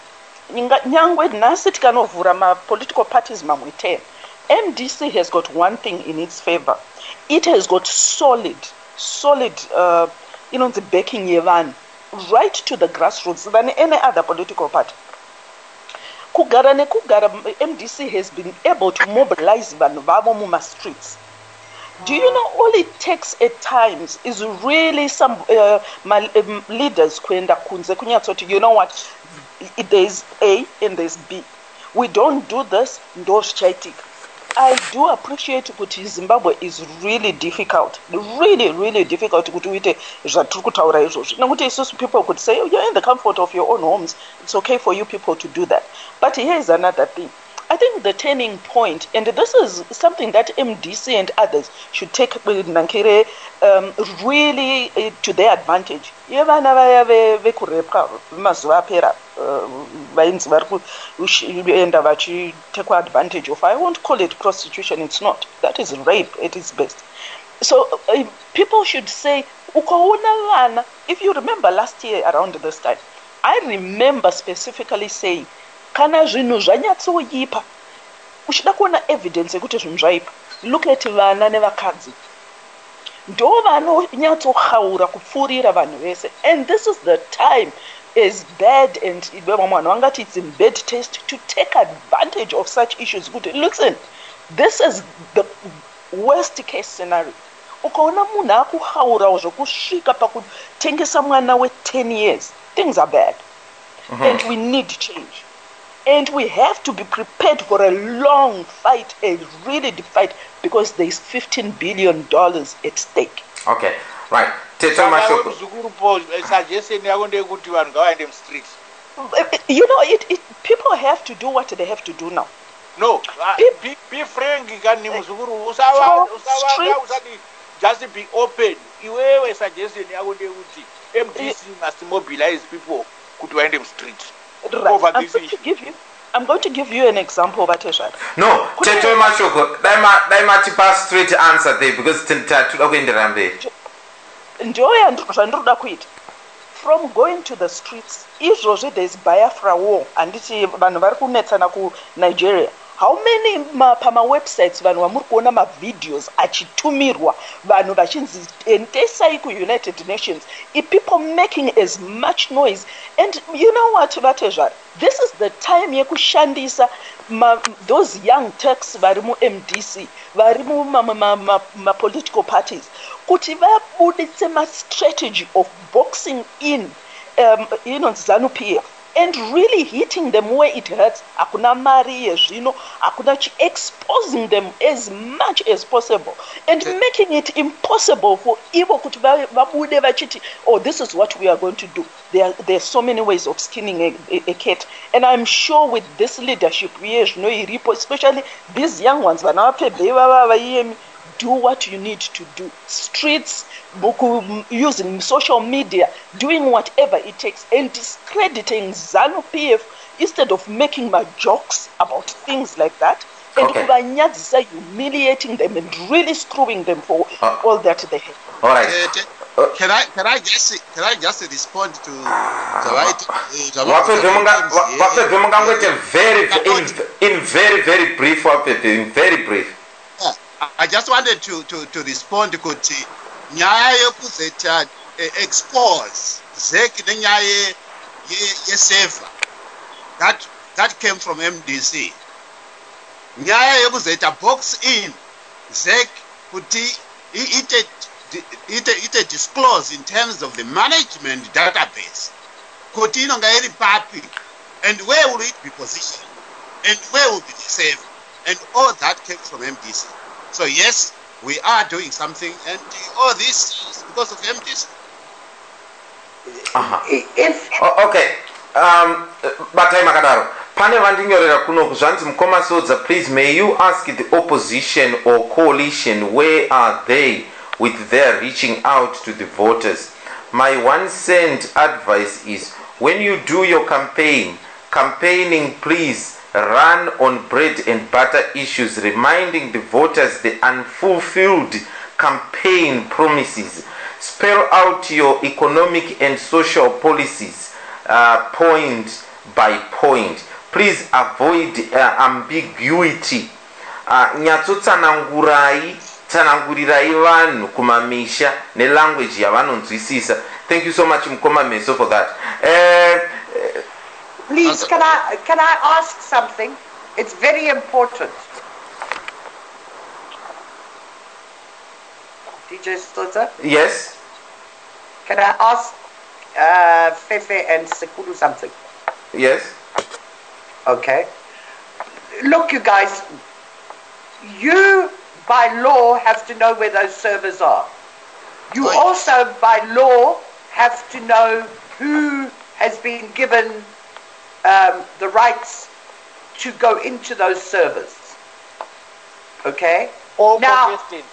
nyangwe nhasi tikanovhura ma-political parties mamwe 10, MDC has got one thing in its favor. It has got solid the backing yevanhu right to the grassroots than any other political party. Kugara nekugara, MDC has been able to mobilize vanhu vavo muma streets. Do you know all it takes at times is really some leaders kuenda kunze kunyatsoti, you know what, there's A and there's B. We don't do this, ndo zvichaitika. I do appreciate kuti Zimbabwe is really difficult, really difficult kuti uite zvatiri kutaura izvozvo. Nokuti isusu people could say, oh, you're in the comfort of your own homes, it's okay for you people to do that. But here's another thing. I think the turning point, and this is something that MDC and others should take Nankere really to their advantage. Yevana vaya vekurepwa mazuva apera vainzi vari kuenda vachitekwa advantage of. I won't call it prostitution, it's not. That is rape at its best. So people should say, ukaona vana, if you remember last year around this time, I remember specifically saying, kana zvinhu zvanyatsoipa uchida kuona evidence yekuti zvinhu zvaipa, look at vana nevakadzi ndo vanonyatsohaura kupfuurira vanhu vese. And this is the time, as bad and vamwe vanhu vangati it's in bad taste, to take advantage of such issues. Listen, this is the worst case scenario. Ukaona munhu akuhaurawo zvokusvika pakutengesa mwana we10 years, things are bad. And we need change. And we have to be prepared for a long fight, a really deep fight, because there is $15 billion at stake. Okay, right. You know, people have to do what they have to do now. No, be frank. Just be open. Iwewe suggestion yakuti MDC must mobilize people to end them street. Right. I'm going to give you an example, Batesha. No, Teto Mashoko, they pass straight answer there because from going to the streets, if there is Biafra war and it's Nigeria, how many pama websites vanhu vamuri kuona videos achitumirwa vanhu vachinzi endesai United Nations, people making as much noise. And you know what, Vatezvar, this is the time yekushandisa those young Turks vari MDC, vari political parties, kuti vabuditse strategy of boxing in ZANU-PF and really hitting them where it hurts. Akuna mari yezvino, akuna exposing them as much as possible and making it impossible for Ivo kuti vabude vachiti, oh, this is what we are going to do. There are so many ways of skinning a cat, and I'm sure with this leadership, especially these young ones, do what you need to do. Streets, using social media, doing whatever it takes, and discrediting ZANU-PF instead of making my jokes about things like that. and humiliating them and really screwing them for all that they have. All right. Can I just respond to very brief. I just wanted to respond to nyaya yekuzeta expose zeki nenyaya yeseva that came from MDC. Nyaya yekuzeta box in zeki kuti ite disclose in terms of the management database kuti inonga iri papi, and where will it be positioned, and where will be the save, and all that came from MDC. So yes, we are doing something, and all this is because of MDC. Okay. Batai Makadaro. Pane vandinyorera kuno kuzvanzi Mukoma Sodza, please may you ask the opposition or coalition where are they with their reaching out to the voters. My 1 cent advice is when you do your campaigning, please run on bread and butter issues, reminding the voters the unfulfilled campaign promises. Spell out your economic and social policies point by point. Please avoid ambiguity. Tsanangurirai vanhu kumamisha nelanguage yavanonzwisisa. Thank you so much Mukoma Meso for that. Please, can I ask something? It's very important. DJ Sodza? Yes. Can I ask Fefe and Sekulu something? Yes. Okay. Look, you guys, you by law have to know where those servers are. You also by law have to know who has been given the rights to go into those servers. Okay? All contestants.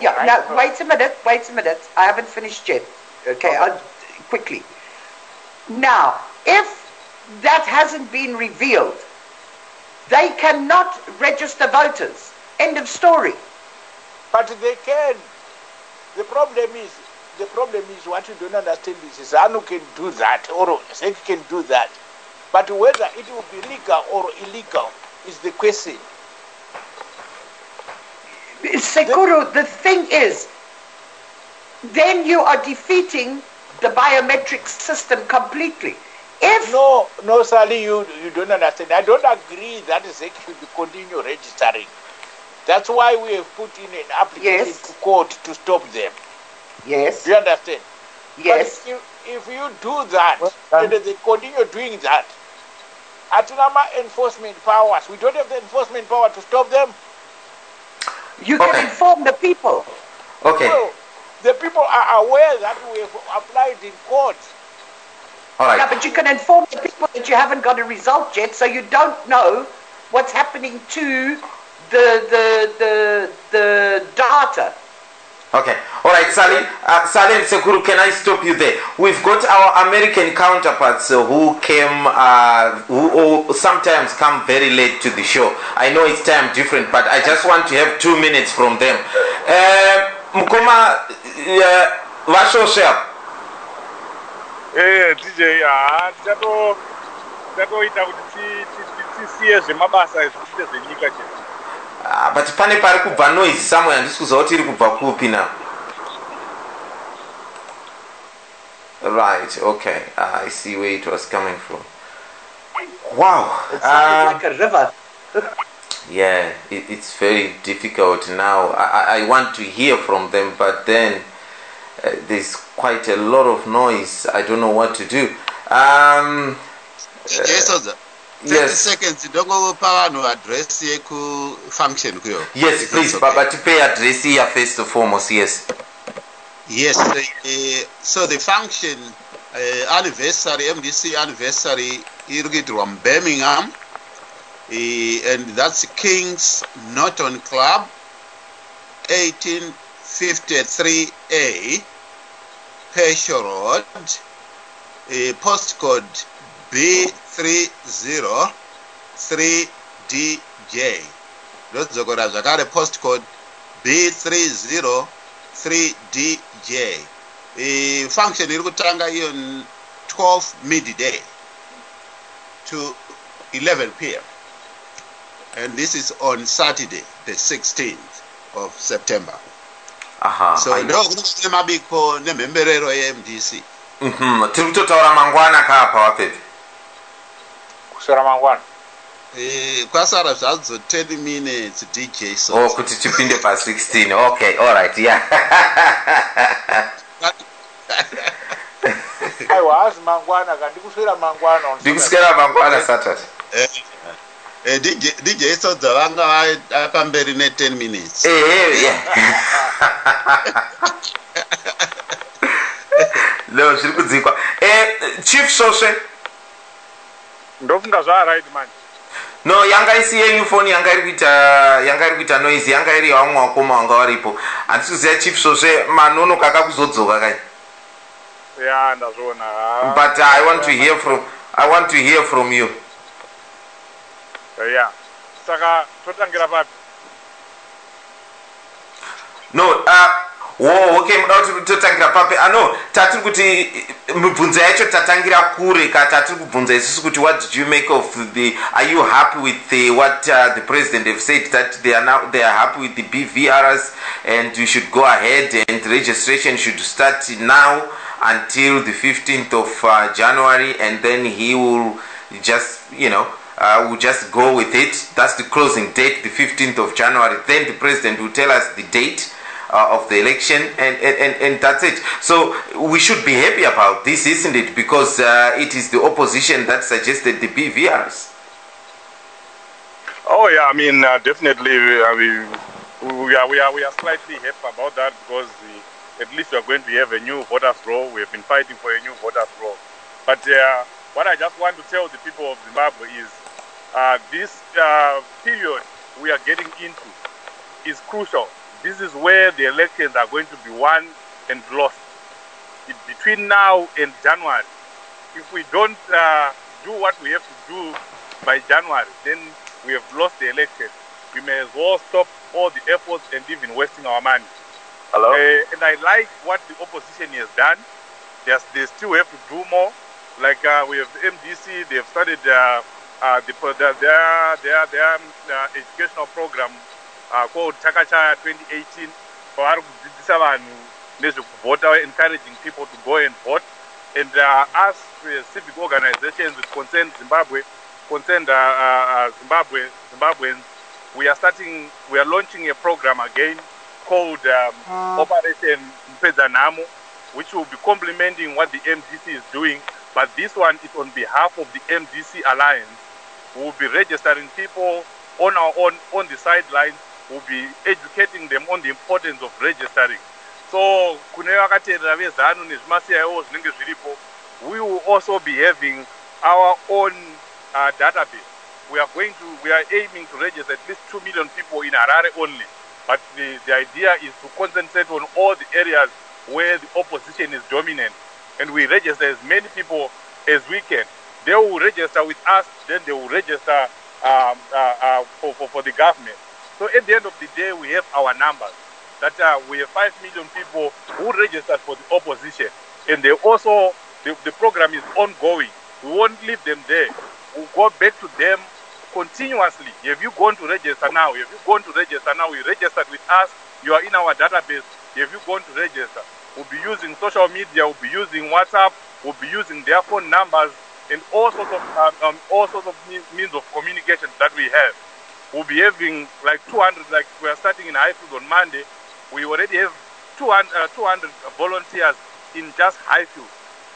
Yeah, now, wait a minute. I haven't finished yet. Okay, quickly. Now, if that hasn't been revealed, they cannot register voters. End of story. But they can. The problem is what you don't understand is ZANU can do that or ZEC can do that. But whether it will be legal or illegal is the question. Sekuru, the thing is, then you are defeating the biometric system completely. If no, Sally, you don't understand. I don't agree that ZEC should continue registering. That's why we have put in an application to court to stop them. Yes. Do you understand? Yes. But if you do that, and they continue doing that, Atunama enforcement powers, we don't have the enforcement power to stop them. You can inform the people. Okay. Well, the people are aware that we have applied in court. All right. Yeah, but you can inform the people that you haven't got a result yet, so you don't know what's happening to the data. Okay. All right, Salim Sekuru, can I stop you there? We've got our American counterparts who came, who sometimes come very late to the show. I know it's time different, but I just want to have 2 minutes from them. Mukoma, Vashosha. DJ, ndatoita kuti tisiye zvemabasa ezviite zvenyika chete. But pane pari kubva noise somewhere handisi kuziva kuti iri kubva kupi now. Right, okay. I see where it was coming from. Wow. It sounded like a river. Yeah, it's very difficult now. I want to hear from them, but then there's quite a lot of noise. I don't know what to do. Yes, 30 seconds. Don't go power no address ku function. Yes, please, okay. But to pay address here first and foremost, yes. Yes, so the function anniversary, MDC anniversary, from Birmingham, and that's King's Norton Club, 1853A, Pesha Road, postcode B303 3DJ. Ndodzokora zvakare postcode B303DJ. Function iri kutanga iyo 12 midday to 11 p.m. And this is on Saturday, the 16th of September. So ndo kune mabiko nemhemberero yeMDC. Tiri kutotaura mangwana kapa wapepi. Kusera mangwana. Kwasara zvadzo 10 minutes DJ so. Oh, kuti tipinde pa 16. Okay, all right, yeah. Aiwa azi mangwana kandi kusera mangwana. Ndikusera mangwana Saturday. DJ Sodza vanga apamberi ne 10 minutes. Yeah. No, zviri kudzikwa. Chief Soshe. Ndofunga zva right man. No, yanga isi yenyu phone yanga iri kuita noise, yanga iri wamwe wakoma wanga waripo. Handikuziva Chief Soshe manono kakakuzodzoka kai. Yeah, ndazvona. But I want to hear from you. Yeah. Saka totangira papi? No, okay, totangira papi. No, tatiri kuti mibvunzo yacho tatangira kure ka tatiri kubvunza isusu kuti what did you make of are you happy with what the president have said that they are happy with the BVRs and you should go ahead and registration should start now until the 15th of January, and then he will just, we'll just go with it. That's the closing date, the 15th of January. Then the president will tell us the date of the election, and that's it. So we should be happy about this, isn't it? Because it is the opposition that suggested the BVRs. Oh yeah, I mean definitely we are slightly happy about that because at least we are going to have a new voters roll. We have been fighting for a new voters roll. But what I just want to tell the people of Zimbabwe is this period we are getting into is crucial. This is where the elections are going to be won and lost. Between now and January, if we don't do what we have to do by January, then we have lost the election. We may as well stop all the efforts and even wasting our money. Hello? And I like what the opposition has done. They still have to do more. Like we have the MDC, they have started their educational program called Chakachaya 2018. Encouraging people to go and vote. And us civic organizations which concern Zimbabwe, Zimbabweans, we are launching a program again called Operation Mpedzanamo, which will be complementing what the MDC is doing, but this one is on behalf of the MDC Alliance. We will be registering people on our own on the sidelines. We'll be educating them on the importance of registering. So, we will also be having our own database. We are aiming to register at least 2 million people in Harare only. But the idea is to concentrate on all the areas where the opposition is dominant. And we register as many people as we can. They will register with us, then they will register for the government. So at the end of the day, we have our numbers. That we have 5 million people who registered for the opposition. And they also, the program is ongoing. We won't leave them there. We'll go back to them continuously. Have you gone to register now? Have you gone to register now? You registered with us. You are in our database. Have you gone to register? We'll be using social media. We'll be using WhatsApp. We'll be using their phone numbers and all sorts of means of communication that we have. We'll be having like 200. Like we are starting in Highfield on Monday. We already have 200 volunteers in just Highfield.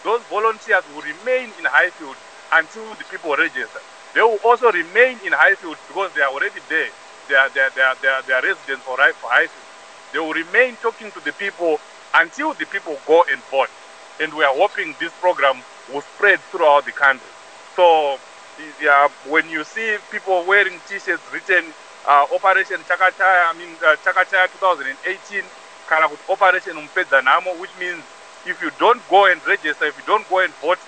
Those volunteers will remain in Highfield until the people register. They will also remain in Highfield because they are already there. They are residents for Highfield. They will remain talking to the people until the people go and vote. And we are hoping this program will spread throughout the country. So when you see people wearing T-shirts written Operation Chakachaya, Chakachaya 2018, Operation Mpedzanamo, which means if you don't go and register, if you don't go and vote,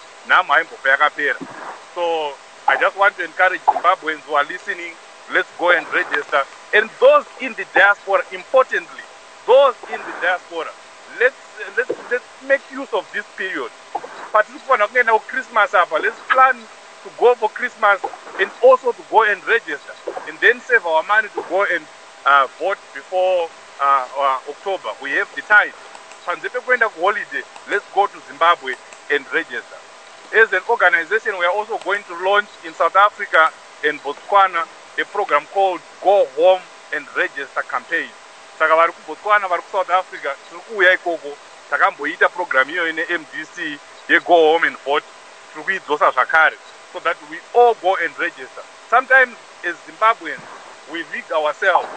so I just want to encourage Zimbabweans who are listening let's go and register. And those in the diaspora, importantly, those in the diaspora, let's make use of this period. Particularly now Christmas, let's plan to go for Christmas and also to go and register, and then save our money to go and vote before October. We have the time. Holiday, let's go to Zimbabwe and register. As an organization, we are also going to launch in South Africa and Botswana a program called Go Home and Register campaign. Saka vari kuBotswana, vari kuSouth Africa, tiri kuuya ikoko takamboita program iyo ine MDC ye Go Home and Vote, tiri kuidzosa zvakare, so that we all go and register. Sometimes as Zimbabweans, we rig ourselves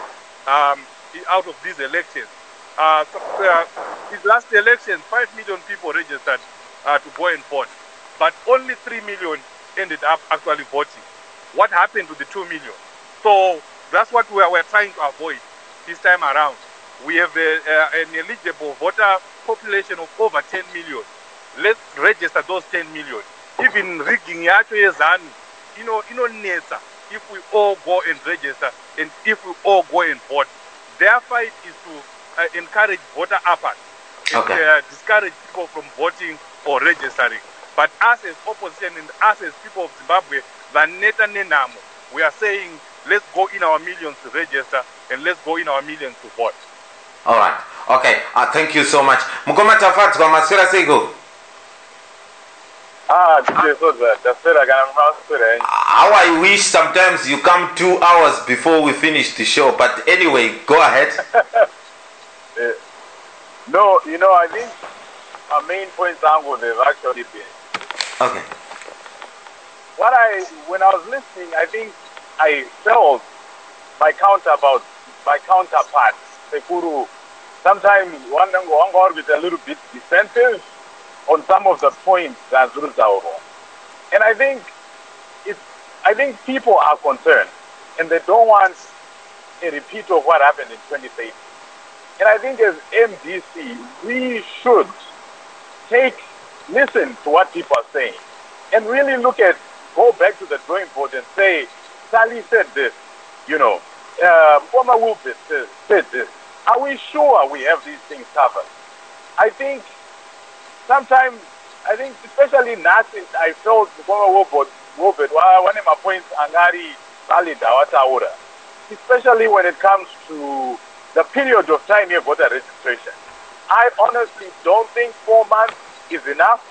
out of these elections. These last elections, 5 million people registered to go and vote, but only 3 million ended up actually voting. What happened to the 2 million? So that's what we're trying to avoid this time around. We have an eligible voter population of over 10 million. Let's register those 10 million. Even rigging yacho yezanu, inonetsa if we all go and register and if we all go and vote. Their fight is to encourage voter apathy and discourage people from voting or registering. But us as opposition and us as people of Zimbabwe, we are saying let's go in our millions to register and let's go in our millions to vote. All right. Okay. Thank you so much. Mukoma tafadzwa maswera seiko. How I wish sometimes you come 2 hours before we finish the show. But anyway, go ahead. No, I think our main points they've actually been. Okay. When I was listening, I think I felt my counterparts, Sekuru, sometimes one is a little bit defensive on some of the points that Zurzauro. And I think people are concerned and they don't want a repeat of what happened in 2013. And I think as MDC, we should listen to what people are saying and really go back to the drawing board and say, Sally said this, Mama Wolf said this. Are we sure we have these things covered? I think sometimes, especially Nasi, I felt Mama Wolf, one of my points, Angari, valid, especially when it comes to the period of time here voter registration. I honestly don't think 4 months is enough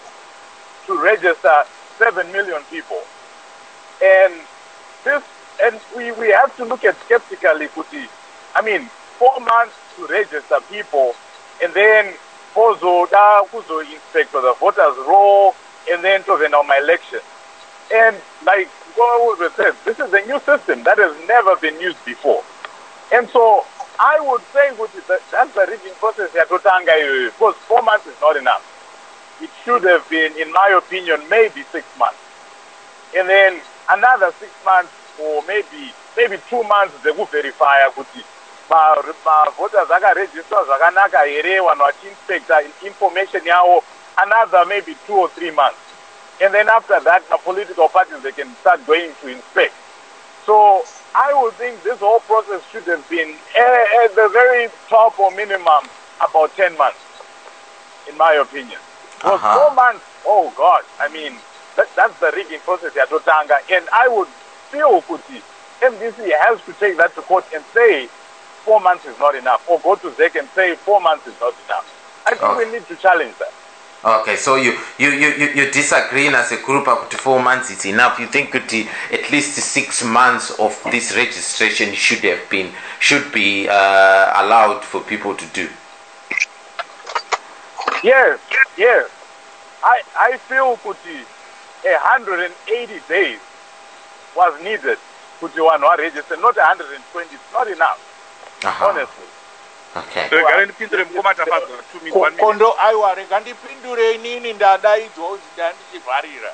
to register 7 million people. And we have to look at skeptically, Kuti. 4 months to register people, and then kuzo inspect the voters roll, and then to the normal election. And like God said, this is a new system that has never been used before. And so I would say, Kuti, that's the rigging process here, because 4 months is not enough. It should have been, in my opinion, maybe 6 months. And then another 6 months or maybe 2 months they will verify kuti voters vakaregister zvakanaka here vanhu vachiinspecta information yavo another maybe 2 or 3 months. And then after that the political parties they can start going to inspect. So I would think this whole process should have been at the very top or minimum about 10 months, in my opinion. Because 4 months, oh God, that's the rigging process here, Totanga. And I would feel, Kuti, MDC has to take that to court and say 4 months is not enough. Or go to ZEC and say 4 months is not enough. I think we need to challenge that. Okay, so you disagree as a group up to 4 months is enough. You think that at least 6 months of this registration should be allowed for people to do? Yes. I feel, Kuti, 180 days was needed Kuti one register, not 120. It's not enough, honestly. Okay. Kondo aiwa rega ndipindure inini ndadaidzwa kuti ndandichivharira.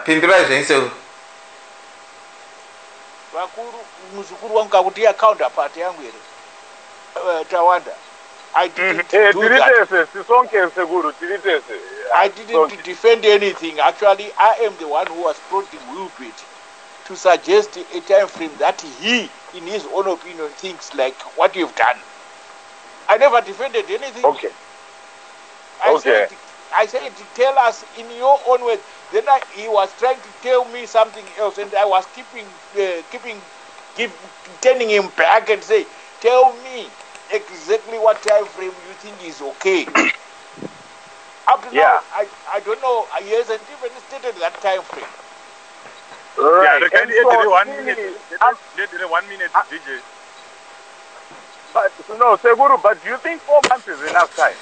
Pindura zvenso. Vakuru muzukuru wangu kakuti counterpart yangu here. Tawanda. I didn't do that. I didn't defend anything. Actually, I am the one who was prodding Wilbert to suggest a time frame that he, in his own opinion, thinks like what you've done. I never defended anything. Okay. I said, tell us in your own words. Then he was trying to tell me something else, and I was turning him back and say, tell me exactly what time frame you think is okay. Up to now, I don't know. He hasn't even stated that time frame. Right. Yeah, can you so 1 minute? 1 minute, DJ. But no, Seguru, but do you think 4 months is enough time?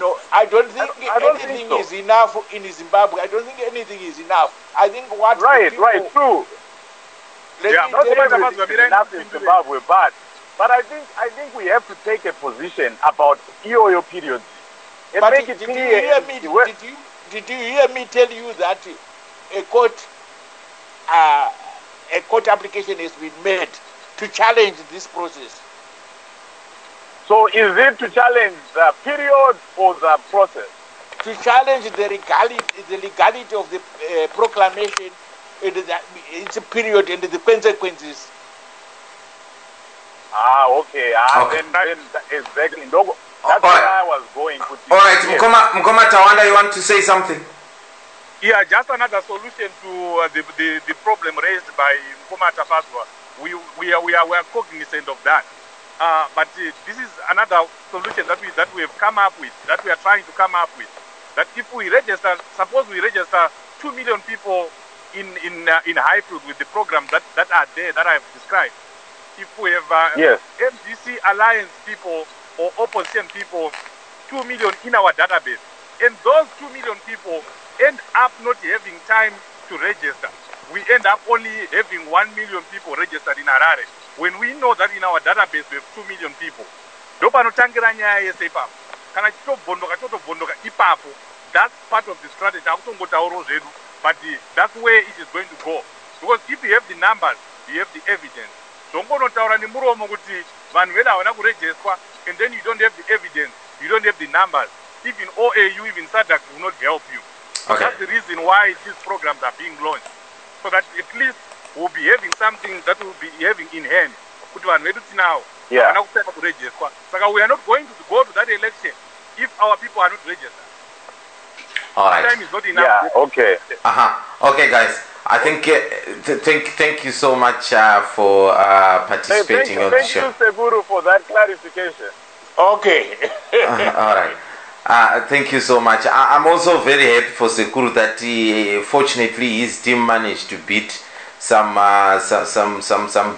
No, I don't think anything is enough in Zimbabwe. I don't think anything is enough. I think what true. Not everything is enough in Zimbabwe, but I think we have to take a position about EOO periods. And but make it clear. Did you hear me tell you that a court application has been made to challenge this process? So is it to challenge the period or the process? To challenge the legality of the proclamation, its period and the consequences. Okay. Then exactly. That's where I was going. All right, Mkoma Tawanda, you want to say something? Yeah, just another solution to the problem raised by Mkoma Tafazwa. We are cognizant of that. But this is another solution that we have come up with, that we are trying to come up with. That if we register, suppose we register 2 million people in Highfield with the programs that are there that I have described. If we have MDC Alliance people or opposition people, 2 million in our database, and those 2 million people end up not having time to register. We end up only having 1 million people registered in Harare. When we know that in our database we have 2 million people. Ndopanotangira nyaya yese ipapo. Kana chitobhondoka ipapo. That's part of the strategy. But that's where it is going to go. Because if you have the numbers, you have the evidence. And then you don't have the evidence, you don't have the numbers. Even OAU, even SADC will not help you. Okay. That's the reason why these programs are being launched. So that at least we'll be having something that we'll be having in hand. Now, yeah. So we are not going to go to that election if our people are not registered. All right. Time is not enough. Yeah, okay. Okay, guys. I think thank you so much for participating on the show. Thank you, Seguru, for that clarification. Okay. All right. Thank you so much. I'm also very happy for Sekuru that fortunately his team managed to beat some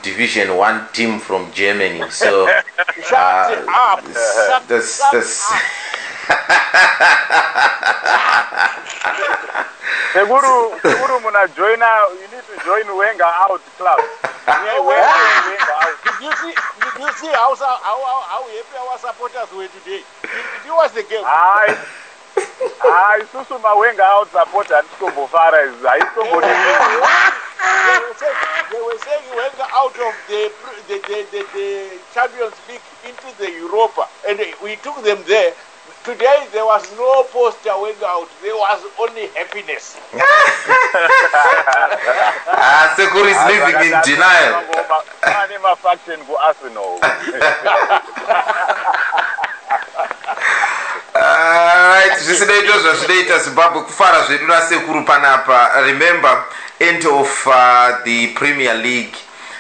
Division 1 team from Germany. So Seguru muna join now. You need to join Wenger Out Club. Did you see how happy our supporters were today? Did you watch the game? Susuma Wenger Out supporter Bofara is they were saying Wenger out of the Champions League into the Europa, and we took them there. Today there was no poster Wenger out. There was only happiness. Sekuru is living in denial. Alright, zvisinei Zimbabwe kufara zvedu nasekuru panapa. Remember, end of the Premier League.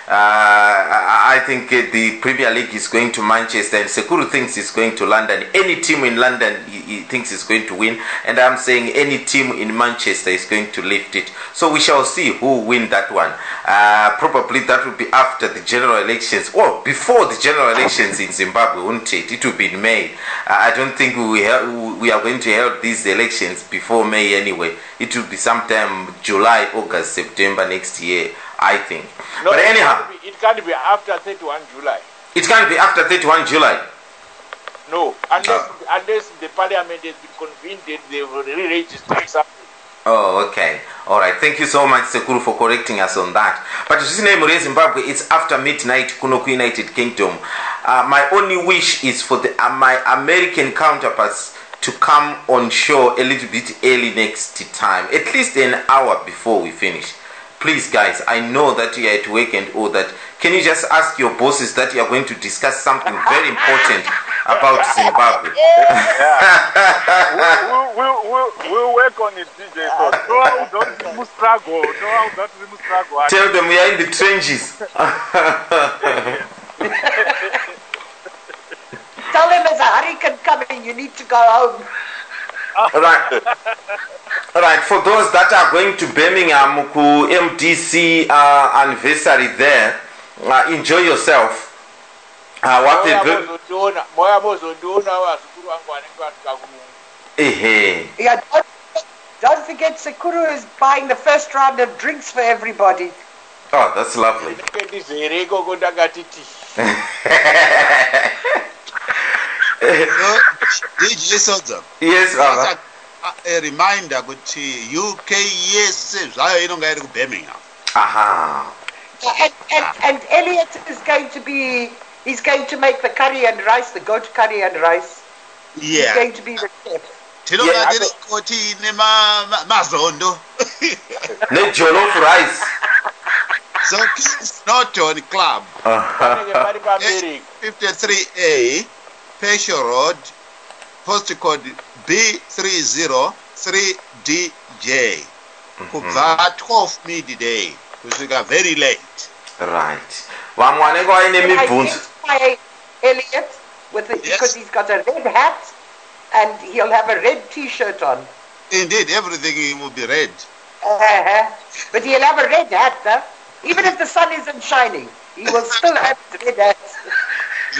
I think the Premier League is going to Manchester, and Sekuru thinks it's going to London. Any team in London he thinks is going to win, and I'm saying any team in Manchester is going to lift it. So we shall see who win that one. Probably that will be after the general elections, or before the general elections in Zimbabwe, won't it? It will be in May. I don't think we are going to hold these elections before May anyway. It will be sometime July, August, September next year, I think. No, but anyhow, it can't be after 31 July. It can't be after 31 July. No, unless the parliament has been convened and they've re-registered something. Oh, okay. All right. Thank you so much, Sekuru, for correcting us on that. But in Zimbabwe, it's after midnight, Kunoku United Kingdom. My only wish is for my American counterparts to come on show a little bit early next time, at least an hour before we finish. please guys, I know that you are at work and all that. Can you just ask your bosses that you are going to discuss something very important about Zimbabwe? We'll work on it, DJ. So don't struggle. Tell them we are in the trenches. Tell them there's a hurricane coming, you need to go home. Alright, for those that are going to Birmingham, ku MDC anniversary there, enjoy yourself. What they do? Yeah, don't forget Sekuru is buying the first round of drinks for everybody. Oh, that's lovely. DJ Sodza. Yes, a reminder that UK yes inonga iri kuBirmingham. Aha. And Elliot is going to be, he's going to make the curry and rice, the goat curry and rice. Yeah. He's going to be the chef. Tinonga tiri koti mazondo. Ne jollof rice. So please not on club. 53A Pesha Road, postcode B303DJ. Kubva 12 midday. Kusvika very late. Right. Vamwaneko aine mibvunzo. Elliot with the, because he's got a red hat and he'll have a red t-shirt on. Indeed, everything will be red. But he'll have a red hat though. Even if the sun isn't shining, he will still have the red hat.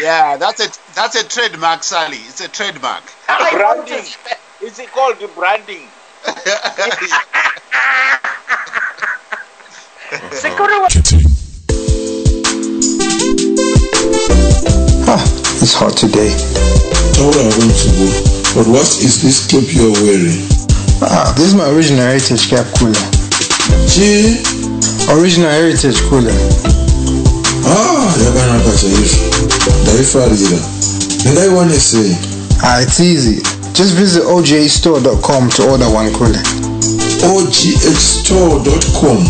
Yeah, that's a trademark, Sally. It's a trademark. Branding. Is it called branding? It's hot today. But what is this cap you're wearing? This is my original heritage cap cooler. Gee? Original heritage cooler. Yakanaka chaizvo. Ndaifarira. Ndaiwana sei? It's easy. Just visit ojstore.com to order one cooler. OGHstore.com.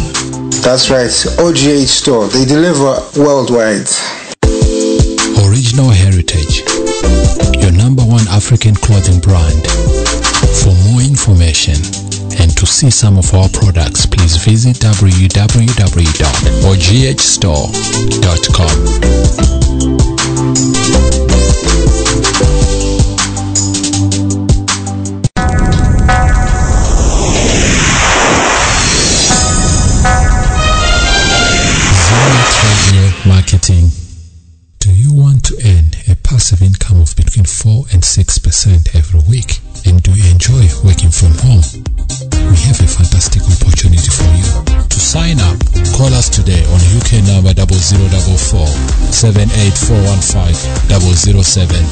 That's right, OGH Store. They deliver worldwide. Original Heritage, your #1 African clothing brand. For more information and to see some of our products, please visit www.oghtstore.com. Marketing. Do you want to earn a passive income of between 4 and 6% every week? And do you enjoy working from home? We have a fantastic opportunity for you. To sign up, call us today on UK number 0044 78415 007